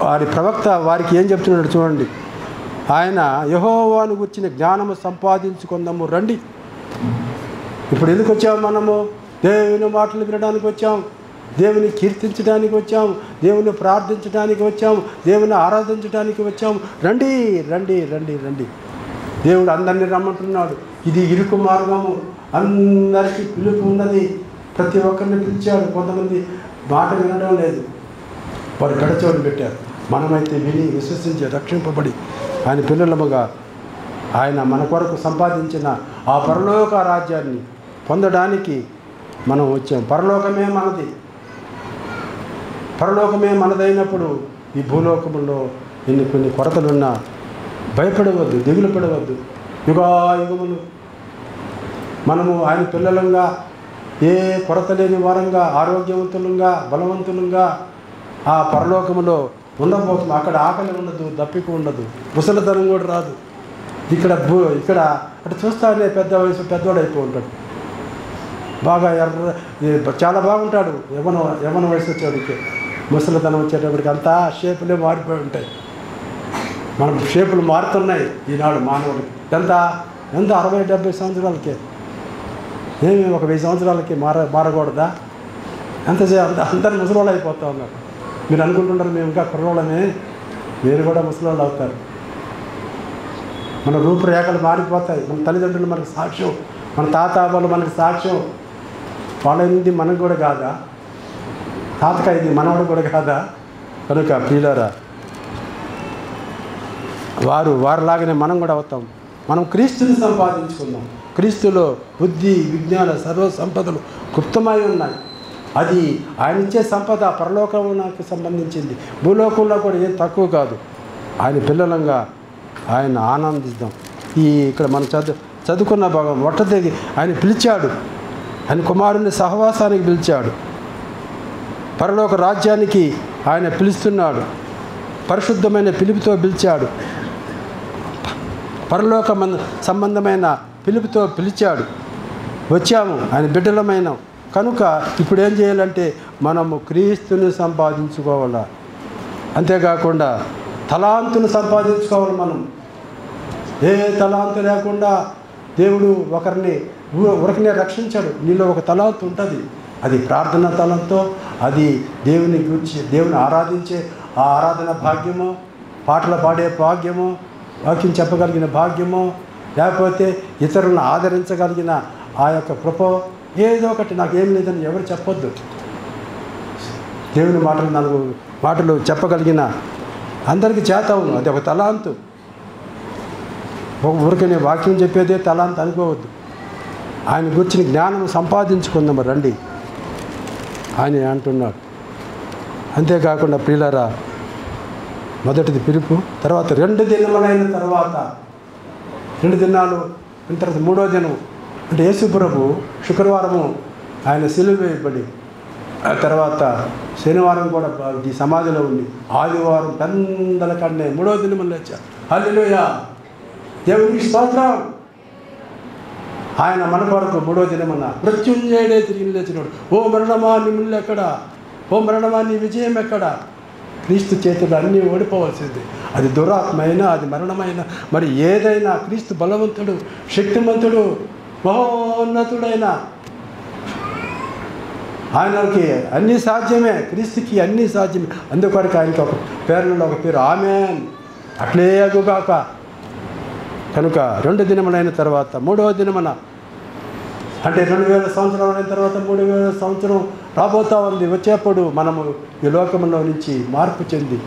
వారి ప్రవక్త వారికి ఏం చెప్తున్నాడు చూడండి. ఆయన యెహోవాను గురించిన జ్ఞానము సంపాదించుకుందాము రండి. ఇప్పుడు ఎందుకు వచ్చాము? మనము దేవుని మాటలు వినడానికి వచ్చాం, దేవుని కీర్తించడానికి వచ్చాం, దేవుని ప్రార్థించడానికి వచ్చాం, దేవుని ఆరాధించడానికి వచ్చాం. రండి రండి రండి రండి. దేవుడు అందరినీ రమ్మంటున్నాడు. ఇది ఇరుకు మార్గము, అందరికీ పిలుపు ఉన్నది. ప్రతి ఒక్కరిని పిలిచాడు. కొంతమంది మాట వినడం లేదు, వారు గడచోడు పెట్టారు. మనమైతే విని విశ్వసించి రక్షింపబడి ఆయన పిల్లలముగా ఆయన మన కొరకు సంపాదించిన ఆ పరలోక రాజ్యాన్ని పొందడానికి మనం వచ్చాం. పరలోకమే మనది. పరలోకమే మనదైనప్పుడు ఈ భూలోకములో కొన్ని కొరతలున్నా భయపడవద్దు, దిగులు పడవద్దు. యుగాయుగములు మనము ఆయన పిల్లలంగా ఏ కొరత లేని వారంగా, ఆరోగ్యవంతులంగా, బలవంతులంగా ఆ పరలోకములో ఉండబోతుంది. అక్కడ ఆకలి ఉండదు, దప్పిక ఉండదు, ముసలితనం కూడా రాదు. ఇక్కడ అటు చూస్తానే పెద్ద వయసు పెద్దవాడు అయిపోయి ఉంటాడు. బాగా చాలా బాగుంటాడు. యవన వయసు వచ్చేవాడికి, ముసలితనం వచ్చేటప్పటికి అంతా షేపులే మారిపోయి ఉంటాయి. మన షేపులు మారుతున్నాయి ఈనాడు మానవుడికి. ఎంత 60-70 సంవత్సరాలకే, ఏమి ఒక 1000 సంవత్సరాలకి మారకూడదా? అందరు ముసలివాళ్ళు అయిపోతూ ఉన్నారు. మీరు అనుకుంటున్నారు మేము ఇంకా కుర్రోళ్ళమే, మీరు కూడా ముసలివాళ్ళు అవుతారు. మన రూపురేఖలు మారిపోతాయి. మన తల్లిదండ్రులు మనకు సాక్ష్యం, మన తాతాబాలు మనకు సాక్ష్యం. వాళ్ళది మనకు కూడా కాదా? తాతక ఇది మనవాడు కూడా కాదా? కనుక ప్రియులారా, వారిలాగానే మనం కూడా అవుతాం. మనం క్రీస్తుని సంపాదించుకుందాం. క్రీస్తులో బుద్ధి, విజ్ఞాన, సర్వ సంపదలు గుప్తమై ఉన్నాయి. అది ఆయన ఇచ్చే సంపద పరలోకమునకు సంబంధించింది. భూలోకంలో కూడా ఏం తక్కువ కాదు. ఆయన పిల్లలంగా ఆయన ఆనందిద్దాం. ఇక్కడ మనం చదువుకున్న భాగం మొట్టమొదటి ఆయన పిలిచాడు, ఆయన కుమారుని సహవాసానికి పిలిచాడు, పరలోక రాజ్యానికి ఆయన పిలుస్తున్నాడు, పరిశుద్ధమైన పిలుపుతో పిలిచాడు, పరలోక సంబంధమైన పిలుపుతో పిలిచాడు. వచ్చాము, ఆయన బిడ్డలమైనాం. కనుక ఇప్పుడు ఏం చేయాలంటే మనము క్రీస్తుని సంపాదించుకోవాలా. అంతేకాకుండా తలాంతును సంపాదించుకోవాలి. మనం ఏ తలాంతు లేకుండా దేవుడు ఒకరిని ఉరకనే రక్షించాడు. నీలో ఒక తలాంతు ఉంటుంది. అది ప్రార్థన తలంతో, అది దేవుని గురించి దేవుని ఆరాధించే ఆ ఆరాధన భాగ్యము, పాటలు పాడే భాగ్యము, వాక్యం చెప్పగలిగిన భాగ్యము, లేకపోతే ఇతరులను ఆదరించగలిగిన ఆ యొక్క కృప, ఏదో ఒకటి. నాకేం లేదని ఎవరు చెప్పొద్దు. దేవుని మాటలు 4 మాటలు చెప్పగలిగిన అందరికీ చేత అవును. అది ఒక తలాంతు. ఊరికనే వాక్యం చెప్పేదే తలాంతు అనుకోవద్దు. ఆయన గురించిన జ్ఞానం సంపాదించుకుందాం రండి ఆయన అంటున్నాడు. అంతేకాకుండా ప్రియులారా, మొదటిది పిలుపు, తర్వాత 2 దినములైన తర్వాత 2 దినాలు అయిన తర్వాత 3వ దినం అంటే యేసు ప్రభు శుక్రవారము ఆయన సిలువ వేయబడి, ఆ తర్వాత శనివారం కూడా ఈ సమాధిలో ఉంది, ఆదివారం పెందల కన్నే 3వ దినములు లేచారు. హల్లెలూయా, దేవునికి స్తోత్రం. ఆయన మన కొరకు 3వ దినమన్న మృత్యుంజయుడే తిరిగి లేచినాడు. ఓ మరణమా నీ ముళ్ళు ఎక్కడా? ఓ మరణమా నీ విజయం ఎక్కడా? క్రీస్తు చేతులు అన్నీ ఓడిపోవాల్సింది. అది దురాత్మైన, అది మరణమైన, మరి ఏదైనా క్రీస్తు బలవంతుడు, శక్తిమంతుడు, మహోన్నతుడైన ఆయనకి అన్నీ సాధ్యమే. క్రీస్తుకి అన్నీ సాధ్యమే. అందుకొరకు ఆయనకి ఒక పేరులో ఒక పేరు ఆమేన్, అట్లే అగుగాక. కనుక 2 దినములైన తర్వాత 3వ దినమున అంటే 2000 సంవత్సరాలు అయిన తర్వాత 3000 సంవత్సరం రాబోతా ఉంది. వచ్చేప్పుడు మనము ఈ లోకంలో నుంచి మార్పు చెంది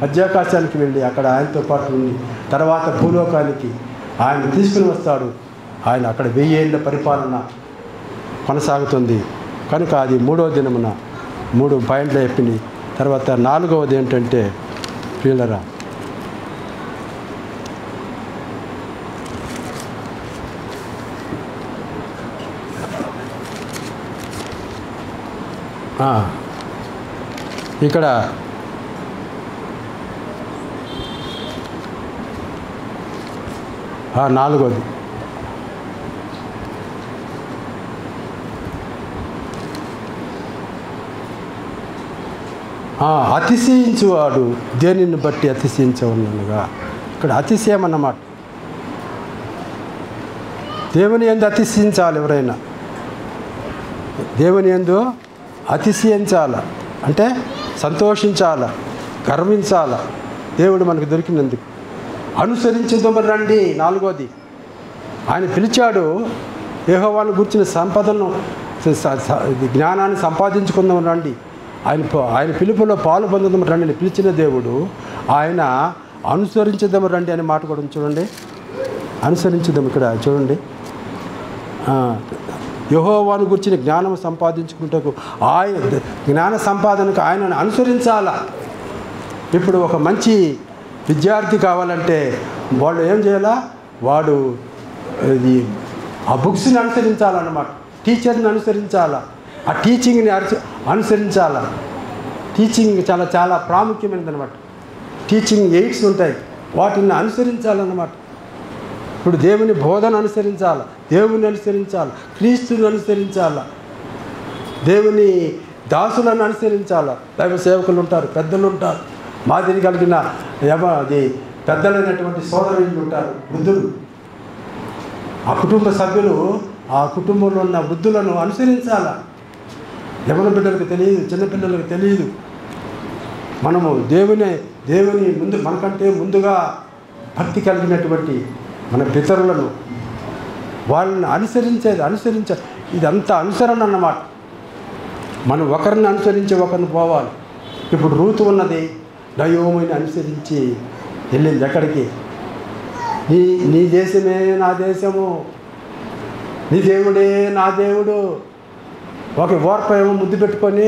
మధ్యాకాశానికి వెళ్ళి అక్కడ ఆయనతో పాటు ఉండి తర్వాత భూలోకానికి ఆయన తీసుకుని వస్తాడు. ఆయన అక్కడ 1000 ఏళ్ళ పరిపాలన కొనసాగుతుంది. కనుక అది 3వ దినమున 3 పాయింట్లు చెప్పింది. తర్వాత 4వది ఏంటంటే ప్రియులరా, ఇక్కడ 4వది అతిశయించువాడు దేనిని బట్టి అతిశయించవలనగా. ఇక్కడ అతిశయం అన్నమాట. దేవుని యందు అతిశయించాలి. ఎవరైనా దేవుని యందు అతిశయించాల అంటే సంతోషించాల, గర్వించాల. దేవుడు మనకు దొరికినందుకు అనుసరించుదాము రండి. 4వది ఆయన పిలిచాడు. యెహోవాను గురించిన సంపదను, జ్ఞానాన్ని సంపాదించుకుందాం రండి. ఆయన పిలుపులో పాలు పొందుదాం రండి అని పిలిచిన దేవుడు ఆయన అనుసరించుదాము రండి అనే మాట కూడా చూడండి. అనుసరించుదాం ఇక్కడ చూడండి. యెహోవాను గురించిన జ్ఞానం సంపాదించుకుంటకు ఆయన జ్ఞాన సంపాదనకు ఆయనను అనుసరించాలా. ఇప్పుడు ఒక మంచి విద్యార్థి కావాలంటే వాళ్ళు ఏం చేయాలా? వాడు ఆ బుక్స్ని అనుసరించాలన్నమాట. టీచర్ని అనుసరించాలా, ఆ టీచింగ్ని అనుసరించాలా. టీచింగ్ చాలా చాలా ప్రాముఖ్యమైనది అనమాట. టీచింగ్ ఎయిడ్స్ ఉంటాయి, వాటిని అనుసరించాలన్నమాట. ఇప్పుడు దేవుని బోధన అనుసరించాలి, దేవుని అనుసరించాలి, క్రీస్తుని అనుసరించాలి, దేవుని దాసులను అనుసరించాలి. దైవ సేవకులు ఉంటారు, పెద్దలు ఉంటారు, మాదిరి కలిగిన అది పెద్దలైనటువంటి సోదరులు ఉంటారు, వృద్ధులు. ఆ కుటుంబ సభ్యులు ఆ కుటుంబంలో ఉన్న వృద్ధులను అనుసరించాలి. యవన బిడ్డలకు తెలియదు, చిన్నపిల్లలకు తెలియదు. మనము దేవుని ముందు మనకంటే ముందుగా భక్తి కలిగినటువంటి మన పితరులను వాళ్ళని అనుసరించ ఇదంతా అనుసరణ అన్నమాట. మనం ఒకరిని అనుసరించి ఒకరిని పోవాలి. ఇప్పుడు రూతు ఉన్నది, నయోమిని అనుసరించి వెళ్ళింది ఎక్కడికి? నీ దేశమే నా దేశము, నీ దేవుడే నా దేవుడు. ఒక ఓర్పేమో ముద్దు పెట్టుకొని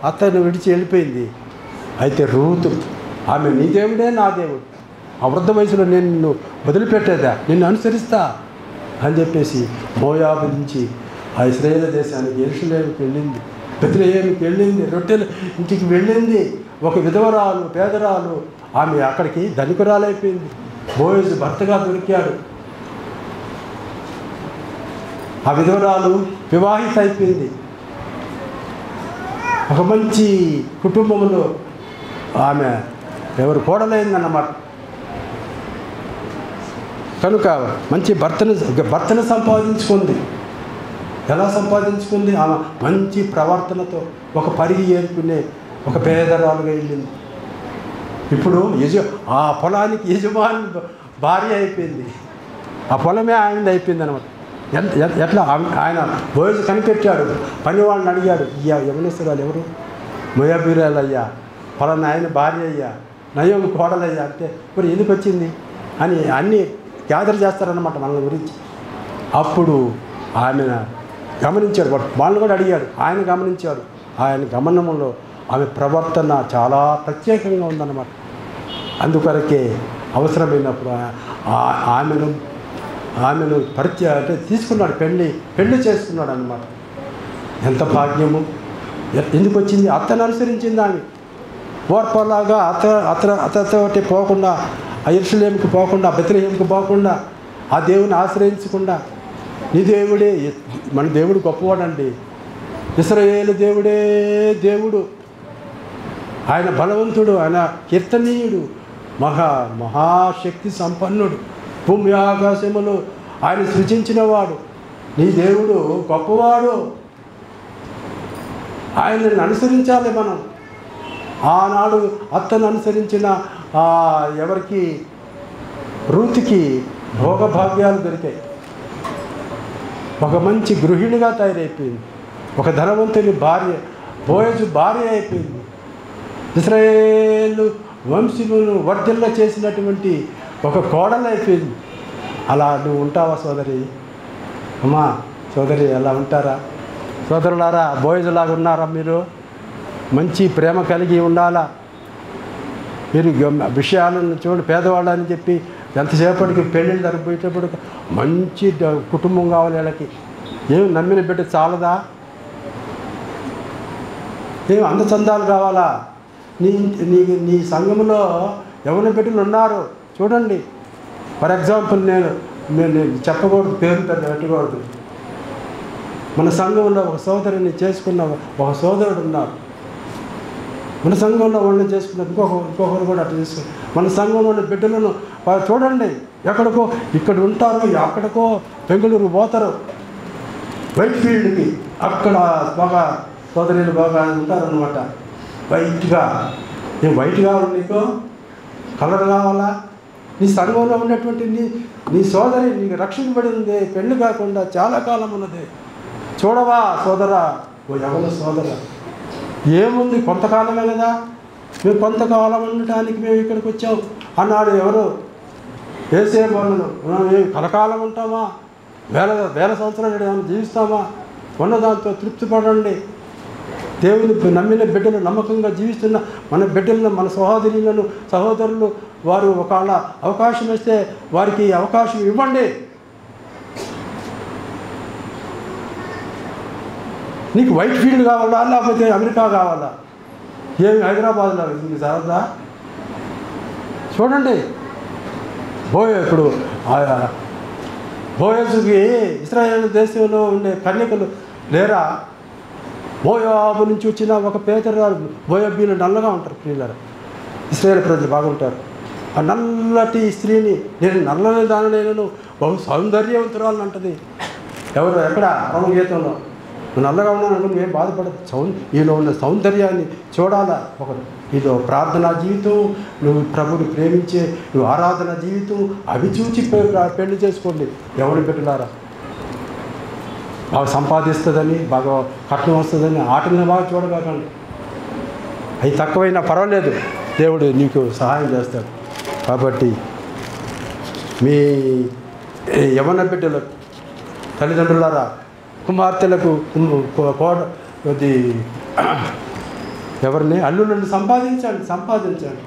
అత్తను విడిచి వెళ్ళిపోయింది. అయితే రూతు ఆమె నీ దేవుడే నా దేవుడు, ఆ వృద్ధ వయసులో నేను నిన్ను వదిలిపెట్టేదా, నిన్ను అనుసరిస్తా అని చెప్పేసి మోయాబు నుంచి ఆ ఇశ్రాయేలు దేశానికి యెరూషలేముకి వెళ్ళింది, బెత్లెహేముకి వెళ్ళింది, రొట్టెల ఇంటికి వెళ్ళింది. ఒక విధవరాలు, పేదరాలు, ఆమె అక్కడికి ధనికురాలైపోయింది. బోయజు భర్తగా దొరికాడు. ఆ విధవరాలు వివాహిత అయిపోయింది. ఒక మంచి కుటుంబంలో ఆమె ఎవరు కోడలైందన్నమాట. కనుక మంచి భర్తను సంపాదించుకుంది. ఎలా సంపాదించుకుంది? ఆమె మంచి ప్రవర్తనతో ఒక పరిగి ఏర్పునే ఒక పేదరాలుగా వెళ్ళింది. ఇప్పుడు ఆ పొలానికి యజమాని భార్య అయిపోయింది. ఆ పొలమే ఆయన అయిపోయింది అనమాట. ఎట్లా ఆయన బోయజు కనిపెట్టాడు. పని వాళ్ళని అడిగాడు, యవనస్తురాలు ఎవరు? మొయాబీరాలయ్యా, పొలాన్ని ఆయన భార్య అయ్యా, నయోమి కోడలయ్యా అంటే మరి ఎందుకు వచ్చింది అని అన్నీ గ్యాదర్ చేస్తారన్నమాట మన గురించి. అప్పుడు ఆమె గమనించాడు, వాళ్ళని కూడా అడిగాడు, ఆయన గమనించాడు. ఆయన గమనంలో ఆమె ప్రవర్తన చాలా ప్రత్యేకంగా ఉందన్నమాట. అందుకొరకే అవసరమైనప్పుడు ఆమెను అంటే తీసుకున్నాడు, పెళ్ళి చేసుకున్నాడు అన్నమాట. ఎంత భాగ్యము! ఎందుకు వచ్చింది? అత్తను అనుసరించింది ఆమె. ఓర్పలాగా అత్తతోటి పోకుండా, ఆ యెరూషలేముకు పోకుండా, బెత్లెహేముకు పోకుండా, ఆ దేవుని ఆశ్రయించకుండా, నీ దేవుడే, మన దేవుడు గొప్పవాడండి. ఇశ్రాయేలు దేవుడే దేవుడు. ఆయన బలవంతుడు, ఆయన కీర్తనీయుడు, మహాశక్తి సంపన్నుడు, భూమి ఆకాశములు ఆయన సృజించినవాడు. నీ దేవుడు గొప్పవాడు. ఆయనను అనుసరించాలి మనం. ఆనాడు అత్తను అనుసరించిన ఎవరికి? రూతుకి భోగభాగ్యాలు దొరికాయి. ఒక మంచి గృహిణిగా తయారైపోయింది. ఒక ధనవంతుని భార్య, బోయజు భార్య అయిపోయింది. ఇశ్రాయేలు వంశమును వర్ధిల్ల చేసినటువంటి ఒక కోడలు అయిపోయింది. అలా నువ్వు ఉంటావా సోదరి? అమ్మా సోదరి, అలా ఉంటారా? సోదరులారా, బోయజులాగా ఉన్నారా మీరు? మంచి ప్రేమ కలిగి ఉండాలా. మీరు విషయాలను చూడండి, పేదవాళ్ళని చెప్పి ఎంతసేపటికి పెళ్ళిళ్ళు జరిగిపోయేటప్పుడు మంచి కుటుంబం కావాలి వీళ్ళకి. ఏం నమ్మిన బిడ్డ చాలదా? ఏం అందచందాలు కావాలా? నీ సంఘంలో యవ్వన బిడ్డలు ఉన్నారు చూడండి. ఫర్ ఎగ్జాంపుల్ నేను చెప్పకూడదు, పేరు పెట్టకూడదు. మన సంఘంలో ఒక సోదరుని చేసుకున్న ఒక సోదరుడు ఉన్నారు. మన సంఘంలో వాళ్ళని చేసుకున్న ఇంకొకరు కూడా అట్లా చేసుకున్నారు. మన సంఘంలోని బిడ్డలను చూడండి, ఎక్కడికో ఇక్కడ ఉంటారు, అక్కడికో బెంగళూరు పోతారు, వైట్ ఫీల్డ్కి. అక్కడ బాగా సోదరులు బాగా ఉంటారనమాట. వైట్గా. నేను వైట్ కావాలి, నీకు కలర్ కావాలా? నీ సంఘంలో ఉన్నటువంటి నీ సోదరి నీకు రక్షించబడి ఉంది, పెళ్ళి కాకుండా చాలా కాలం ఉన్నది. చూడవా సోదరా, ఓ యవ్వన సోదర, ఏముంది కొంతకాలమే కదా, మేము కొంతకాలం ఉండటానికి మేము ఇక్కడికి వచ్చాం అన్నాడు. ఎవరు? ఏసే వాళ్ళు. మేము కలకాలం ఉంటామా? వేల సంవత్సరాలు ఏమైనా జీవిస్తామా? ఉన్నదాంతో తృప్తి పడండి. దేవుని నమ్మిన బిడ్డలు నమ్మకంగా జీవిస్తున్న మన బిడ్డలను, మన సహోదరులు వారు ఒకవేళ అవకాశం ఇస్తే వారికి అవకాశం ఇవ్వండి. నీకు వైట్ ఫీల్డ్ కావాలా లేకపోతే అమెరికా కావాలా? ఏమి హైదరాబాద్లో నీకు సరదా? చూడండి, ఇప్పుడు బోయజుకి ఇశ్రాయేలు దేశంలో ఉండే కన్యకలు లేరా? మోయాబు నుంచి వచ్చిన ఒక పేదరాలు, మోయాబీలు నల్లగా ఉంటారు ప్రియులారా. ఇశ్రాయేలు ప్రజలు బాగుంటారు. ఆ నల్లటి స్త్రీని నేను నల్లని దాని నేను బహు సౌందర్యవంతురాలని అంటది. ఎవరు? ఎక్కడ? పరమగీతంలో. నువ్వు నల్లగా ఉన్నాను, నువ్వేం బాధపడదు. ఈలో ఉన్న సౌందర్యాన్ని చూడాలా. ఒకరు ఇదో ప్రార్థనా జీవితం, నువ్వు ప్రభుని ప్రేమించే నువ్వు ఆరాధన జీవితం, అవి చూచి పెళ్లి చేసుకోండి. ఎవరు పెట్టినారా? బాగా సంపాదిస్తుందని, బాగా కట్నం వస్తుందని ఆటలను బాగా చూడకండి. అవి తక్కువైనా పర్వాలేదు, దేవుడు నీకు సహాయం చేస్తాడు. కాబట్టి మీ యవ్వన బిడ్డల తల్లిదండ్రులారా, కుమార్తెలకు ఎవరిని అల్లులను సంపాదించండి.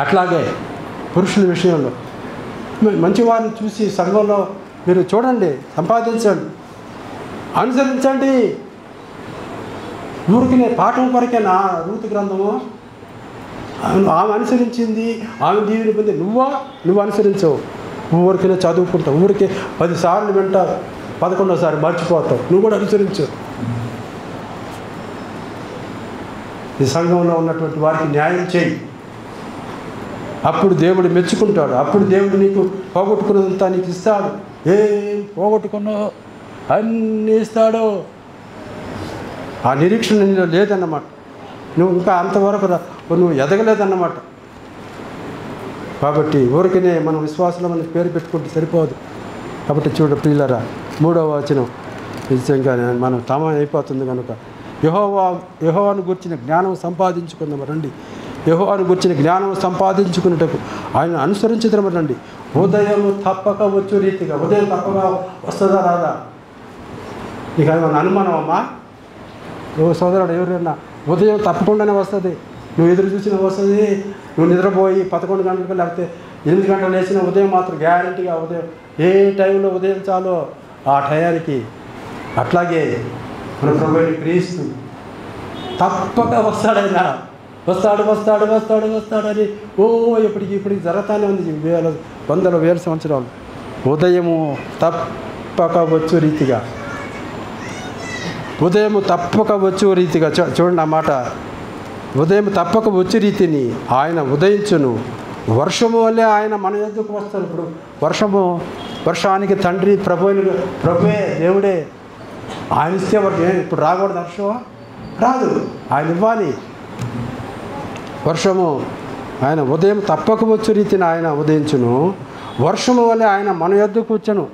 అట్లాగే పురుషుల విషయంలో మంచివారిని చూసి సంఘంలో మీరు చూడండి, సంపాదించండి, అనుసరించండి. ఊరికినే పాఠం కొరకేనా రూతు గ్రంథము? ఆమె అనుసరించింది, ఆమె దీవిని పొంది నువ్వు అనుసరించవు. ఊరికనే చదువుకుంటావు, ఊరికే 10 సార్లు వింటావు, 11వ మర్చిపోతావు. నువ్వు కూడా అనుసరించు. ఈ సంఘంలో ఉన్నటువంటి వారికి న్యాయం చేయి. అప్పుడు దేవుడు మెచ్చుకుంటాడు. అప్పుడు దేవుడు నీకు పోగొట్టుకున్నదంతా నీకు ఇస్తాడు. ఏం పోగొట్టుకున్నావు అన్నీ ఇస్తాడు. ఆ నిరీక్షణ నీలో లేదన్నమాట. నువ్వు ఇంకా అంతవరకు నువ్వు ఎదగలేదన్నమాట. కాబట్టి ఊరికనే మనం విశ్వాసంలో మనకి పేరు పెట్టుకుంటే సరిపోదు. కాబట్టి చూడ ప్రియులారా, 3వ వచనం నిజంగా మనం తమ అయిపోతుంది కనుక యెహోవాను గురించిన జ్ఞానం సంపాదించుకుందాం రండి. యెహోవాను గురించిన జ్ఞానం సంపాదించుకున్నటకు ఆయన అనుసరించడం రండి. ఉదయం తప్పక వచ్చు రీతిగా. ఉదయం తప్పక వస్తుందా రాదా? నీకు ఏమన్నా అనుమానం అమ్మా? సోదరుడు ఎవరైనా ఉదయం తప్పకుండానే వస్తుంది. నువ్వు ఎదురు చూసిన వస్తుంది. నువ్వు నిద్రపోయి 11 గంటలకు లేకపోతే 8 గంటలు లేచిన ఉదయం మాత్రం గ్యారంటీగా ఉదయం ఏ టైంలో ఉదయించాలో ఆ టయానికి. అట్లాగే మన ప్రభువైన క్రీస్తు తప్పక వస్తాడైనా. వస్తాడని ఇప్పటికి జరుగుతానే ఉంది. వందల వేల సంవత్సరాలు. ఉదయము తప్పక వచ్చు రీతిగా. ఉదయం తప్పక వచ్చు రీతిగా. చూడండి ఆ మాట. ఉదయం తప్పక వచ్చు రీతిని ఆయన ఉదయించును. వర్షము వల్లే ఆయన మన యొద్దకు వస్తాడు. ఇప్పుడు వర్షానికి తండ్రి ప్రభువే దేవుడే. ఆయన ఇస్తే ఇప్పుడు రాకూడదు వర్షం? రాదు, ఆయన ఇవ్వాలి వర్షము. ఆయన ఉదయం తప్పక వచ్చు రీతిని ఆయన ఉదయించును. వర్షము వల్లే ఆయన మన యొద్దకు వచ్చును.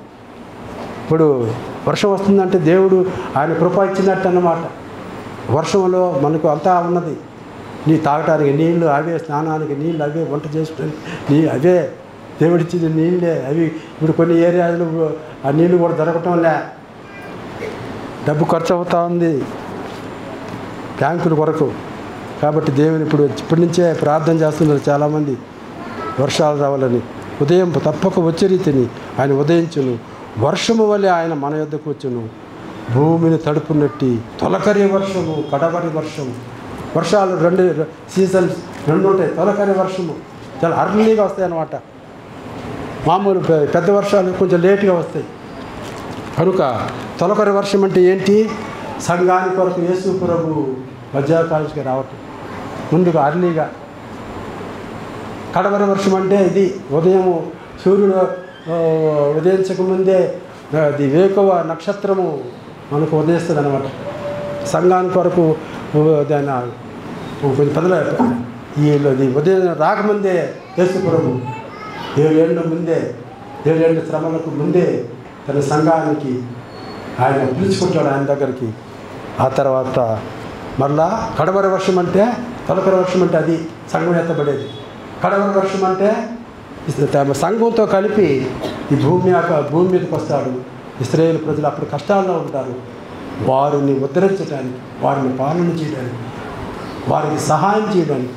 ఇప్పుడు వర్షం వస్తుందంటే దేవుడు ఆయన కృప ఇచ్చినట్టు అన్నమాట. వర్షంలో మనకు అంతా ఉన్నది. నీ తాగటానికి నీళ్ళు అవే, స్నానానికి నీళ్ళు అవే, వంట చేసుకోవడానికి అవే, దేవుడిచ్చిన నీళ్ళే అవి. ఇప్పుడు కొన్ని ఏరియాలు ఆ నీళ్ళు కూడా దొరకటం లే. డబ్బు ఖర్చు అవుతూ ఉంది ట్యాంకుల కొరకు. కాబట్టి దేవుని ఇప్పటి నుంచే ప్రార్థన చేస్తున్నారు చాలామంది వర్షాలు రావాలని. ఉదయం తప్పక వచ్చే రీతిని ఆయన ఉదయించును. వర్షము వల్లే ఆయన మన యొద్దకు వచ్చును. భూమిని తడుపునట్టి తొలకరి వర్షము, కడవరి వర్షము. వర్షాలు 2 సీజన్స్ 2 ఉంటాయి. తొలకరి వర్షము చాలా అర్లీగా వస్తాయి అన్నమాట. మామూలు పెద్ద వర్షాలు కొంచెం లేటుగా వస్తాయి. కనుక తొలకరి వర్షం అంటే ఏంటి? సంఘానికి కొరకు యేసు ప్రభు మధ్యాకాలంకి రావటం, ముందుగా అర్లీగా. కడవరి వర్షం అంటే ఇది ఉదయము సూర్యుడు ఉదయించకముందే అది వేకువ నక్షత్రము మనకు ఉదయిస్తుంది అనమాట. సంఘానికి కొరకు దాని కొంచెం పెద్దల ఈ ఉదయం రాకముందే యేసు ప్రభు 7 ఏళ్ళ ముందే, 7 ఏళ్ళ శ్రమలకు ముందే తన సంఘానికి ఆయన పిలుచుకుంటాడు ఆయన దగ్గరికి. ఆ తర్వాత మళ్ళా కడవరి వర్షం అంటే, తొలకరి వర్షం అంటే అది సంఘం ఎత్తబడేది. కడవరి వర్షం అంటే సంఘంతో కలిపి ఈ భూమి మీదకి వస్తాడు. ఇశ్రాయేలు ప్రజలు అప్పుడు కష్టాల్లో ఉంటారు. వారిని ఉద్ధరించడానికి, వారిని పాలన చేయడానికి, వారికి సహాయం చేయడానికి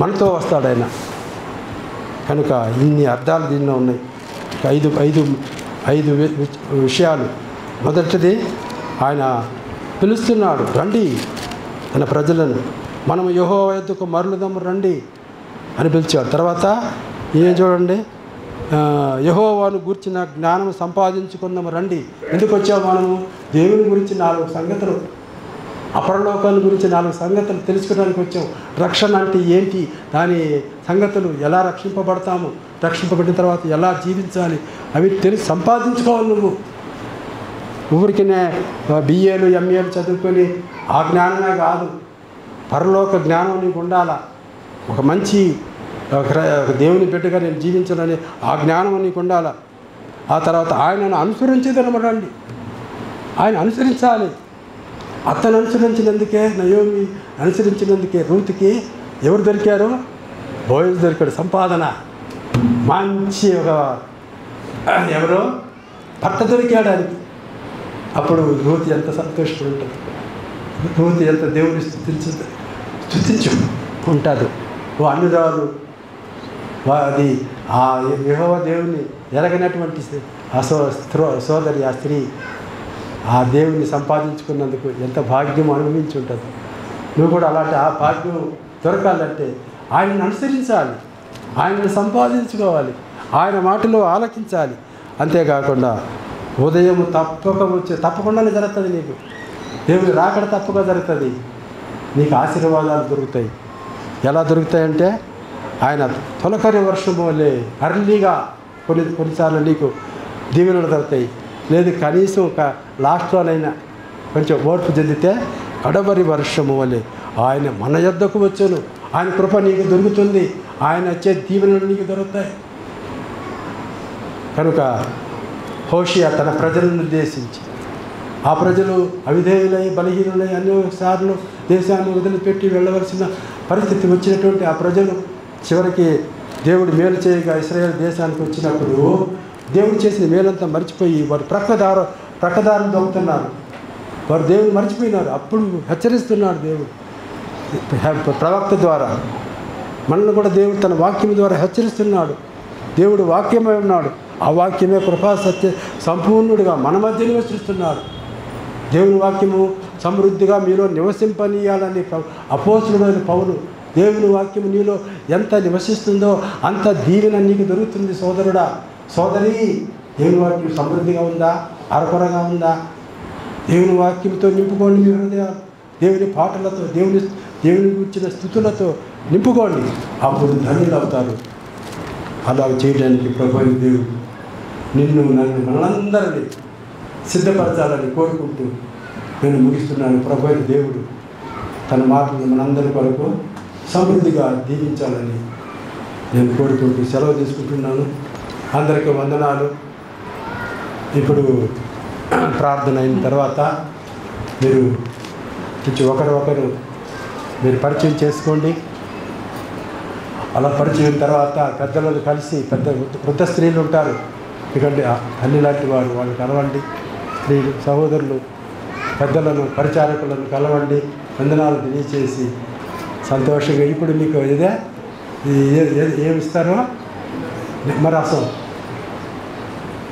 మనతో వస్తాడు ఆయన. కనుక ఇన్ని అర్థాలు దీనిలో ఉన్నాయి. 5 విషయాలు. మొదటిది, ఆయన పిలుస్తున్నాడు, రండి తన ప్రజలను, మనం యెహోవా యొద్దకు మరలుదాము రండి అని పిలిచాడు. తర్వాత ఏం చూడండి, యెహోవాను గూర్చిన జ్ఞానం సంపాదించుకుందాము రండి. ఎందుకు వచ్చాము మనము? దేవుని గురించి 4 సంగతులు, అపరలోకాల గురించి 4 సంగతులు తెలుసుకోవడానికి వచ్చాం. రక్షణ అంటే ఏంటి, దాని సంగతులు, ఎలా రక్షింపబడతాము, రక్షింపబడిన తర్వాత ఎలా జీవించాలి, అవి సంపాదించుకోవాలి. నువ్వు ఊరికినే BAలు MAలు చదువుకొని ఆ జ్ఞానమే కాదు, పరలోక జ్ఞానం నీకు ఉండాలా. ఒక మంచి దేవుని బిడ్డగా నేను జీవించాలని ఆ జ్ఞానం నీకు ఉండాలా. ఆ తర్వాత ఆయనను అనుసరించేదనమాటండి. ఆయన అనుసరించాలి. అతను అనుసరించినందుకే, నయోమి అనుసరించినందుకే రూతుకి ఎవరు దొరికారు? బోయజు దొరికాడు. సంపాదన మంచి ఒక ఎవరో భర్త దొరికాడు ఆయనకి. అప్పుడు రూతు ఎంత సంతోషపడి ఉంటుంది, రూతు ఎంత దేవుని స్తుతించు ఉంటుంది. ఓ అన్నురాలు అది ఆ యెహోవా దేవుని ఎరగనటువంటి ఆ సోదరి, ఆ స్త్రీ ఆ దేవుని సంపాదించుకున్నందుకు ఎంత భాగ్యం అనుభవించి ఉంటుంది. నువ్వు కూడా అలాంటి ఆ భాగ్యం దొరకాలంటే ఆయనను అనుసరించాలి, ఆయనను సంపాదించుకోవాలి, ఆయన మాటలు ఆలకించాలి. అంతేకాకుండా ఉదయం తప్పకుండానే జరుగుతుంది. నీకు దేవుని రాకడ తప్పగా జరుగుతుంది. నీకు ఆశీర్వాదాలు దొరుకుతాయి. ఎలా దొరుకుతాయంటే ఆయన తొలకరి వర్షము వల్లే అర్లీగా కొన్నిసార్లు నీకు దీవెనలు దొరుకుతాయి. లేదు కనీసం ఒక లాస్ట్లోనైనా కొంచెం ఓర్పు చెందితే కడవరి వర్షము వల్లే ఆయన మన యొద్దకు వచ్చును. ఆయన కృప నీకు దొరుకుతుంది. ఆయన వచ్చే దీవెనలు నీకు దొరుకుతాయి. కనుక హోషియా తన ప్రజలను ఉద్దేశించి, ఆ ప్రజలు అవిధేయులై బలహీనులై అన్నిసార్లు దేశాన్ని వదిలిపెట్టి వెళ్ళవలసిన పరిస్థితి వచ్చినటువంటి ఆ ప్రజలు చివరికి దేవుడు మేలు చేయగా ఇశ్రాయేలు దేశానికి వచ్చినప్పుడు దేవుడు చేసిన మేలంతా మర్చిపోయి వారు ప్రక్కదారులు దొక్కుతున్నారు. వారు దేవుని మర్చిపోయినారు. అప్పుడు హెచ్చరిస్తున్నాడు దేవుడు ప్రవక్త ద్వారా. మనల్ని కూడా దేవుడు తన వాక్యం ద్వారా హెచ్చరిస్తున్నాడు. దేవుడు వాక్యమై ఉన్నాడు. ఆ వాక్యమే కృపా సత్య సంపూర్ణుడిగా మన మధ్య నివసిస్తున్నాడు. దేవుని వాక్యము సమృద్ధిగా మీలో నివసింపనీయాలని అపోస్తులుడైన పౌలు, దేవుని వాక్యము నీలో ఎంత నివసిస్తుందో అంత దీవెన నీకు దొరుకుతుంది. సోదరుడా, సోదరి, దేవుని వాక్యం సమృద్ధిగా ఉందా, అరకొరగా ఉందా? దేవుని వాక్యంతో నింపుకోండి మీ హృదయాలు. దేవుని పాటలతో, దేవుని గురించిన స్థుతులతో నింపుకోండి. అప్పుడు ధన్యులు అవుతారు. అలా చేయడానికి ప్రభువైన దేవుడు నిన్ను నన్ను మనందరినీ సిద్ధపరచాలని కోరుకుంటూ నేను ముగిస్తున్నాను. ప్రభువైన దేవుడు తన మాటలు మనందరి కొరకు సమృద్ధిగా దీవించాలని నేను కోరుకుంటూ సెలవు తీసుకుంటున్నాను. అందరికీ వందనాలు. ఇప్పుడు ప్రార్థన అయిన తర్వాత మీరు ఒకరు మీరు పరిచయం చేసుకోండి. అలా పరిచయం తర్వాత పెద్దలను కలిసి వృద్ధ స్త్రీలు ఉంటారు, ఎందుకంటే అన్ని లాంటి వారు, వాళ్ళు కలవండి. స్త్రీలు సహోదరులు పెద్దలను పరిచారకులను కలవండి. వందనాలు తెలియచేసి సంతోషంగా ఇప్పుడు మీకు ఏమిస్తారో నిమ్మరసం,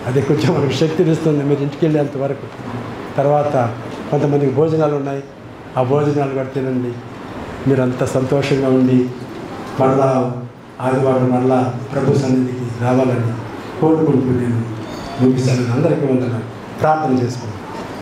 అది కొంచెం మనకు శక్తిని ఇస్తుంది మీరు ఇంటికి వెళ్ళేంత వరకు. తర్వాత కొంతమందికి భోజనాలు ఉన్నాయి, ఆ భోజనాలు కూడా తినండి. మీరంతా సంతోషంగా ఉండి మరలా ఆదివారం మరలా ప్రభు సన్నిధికి రావాలని కోరుకుంటూ నేను ముగిస్తాను. అందరికీ వందనాలు. ప్రార్థన చేసుకోండి.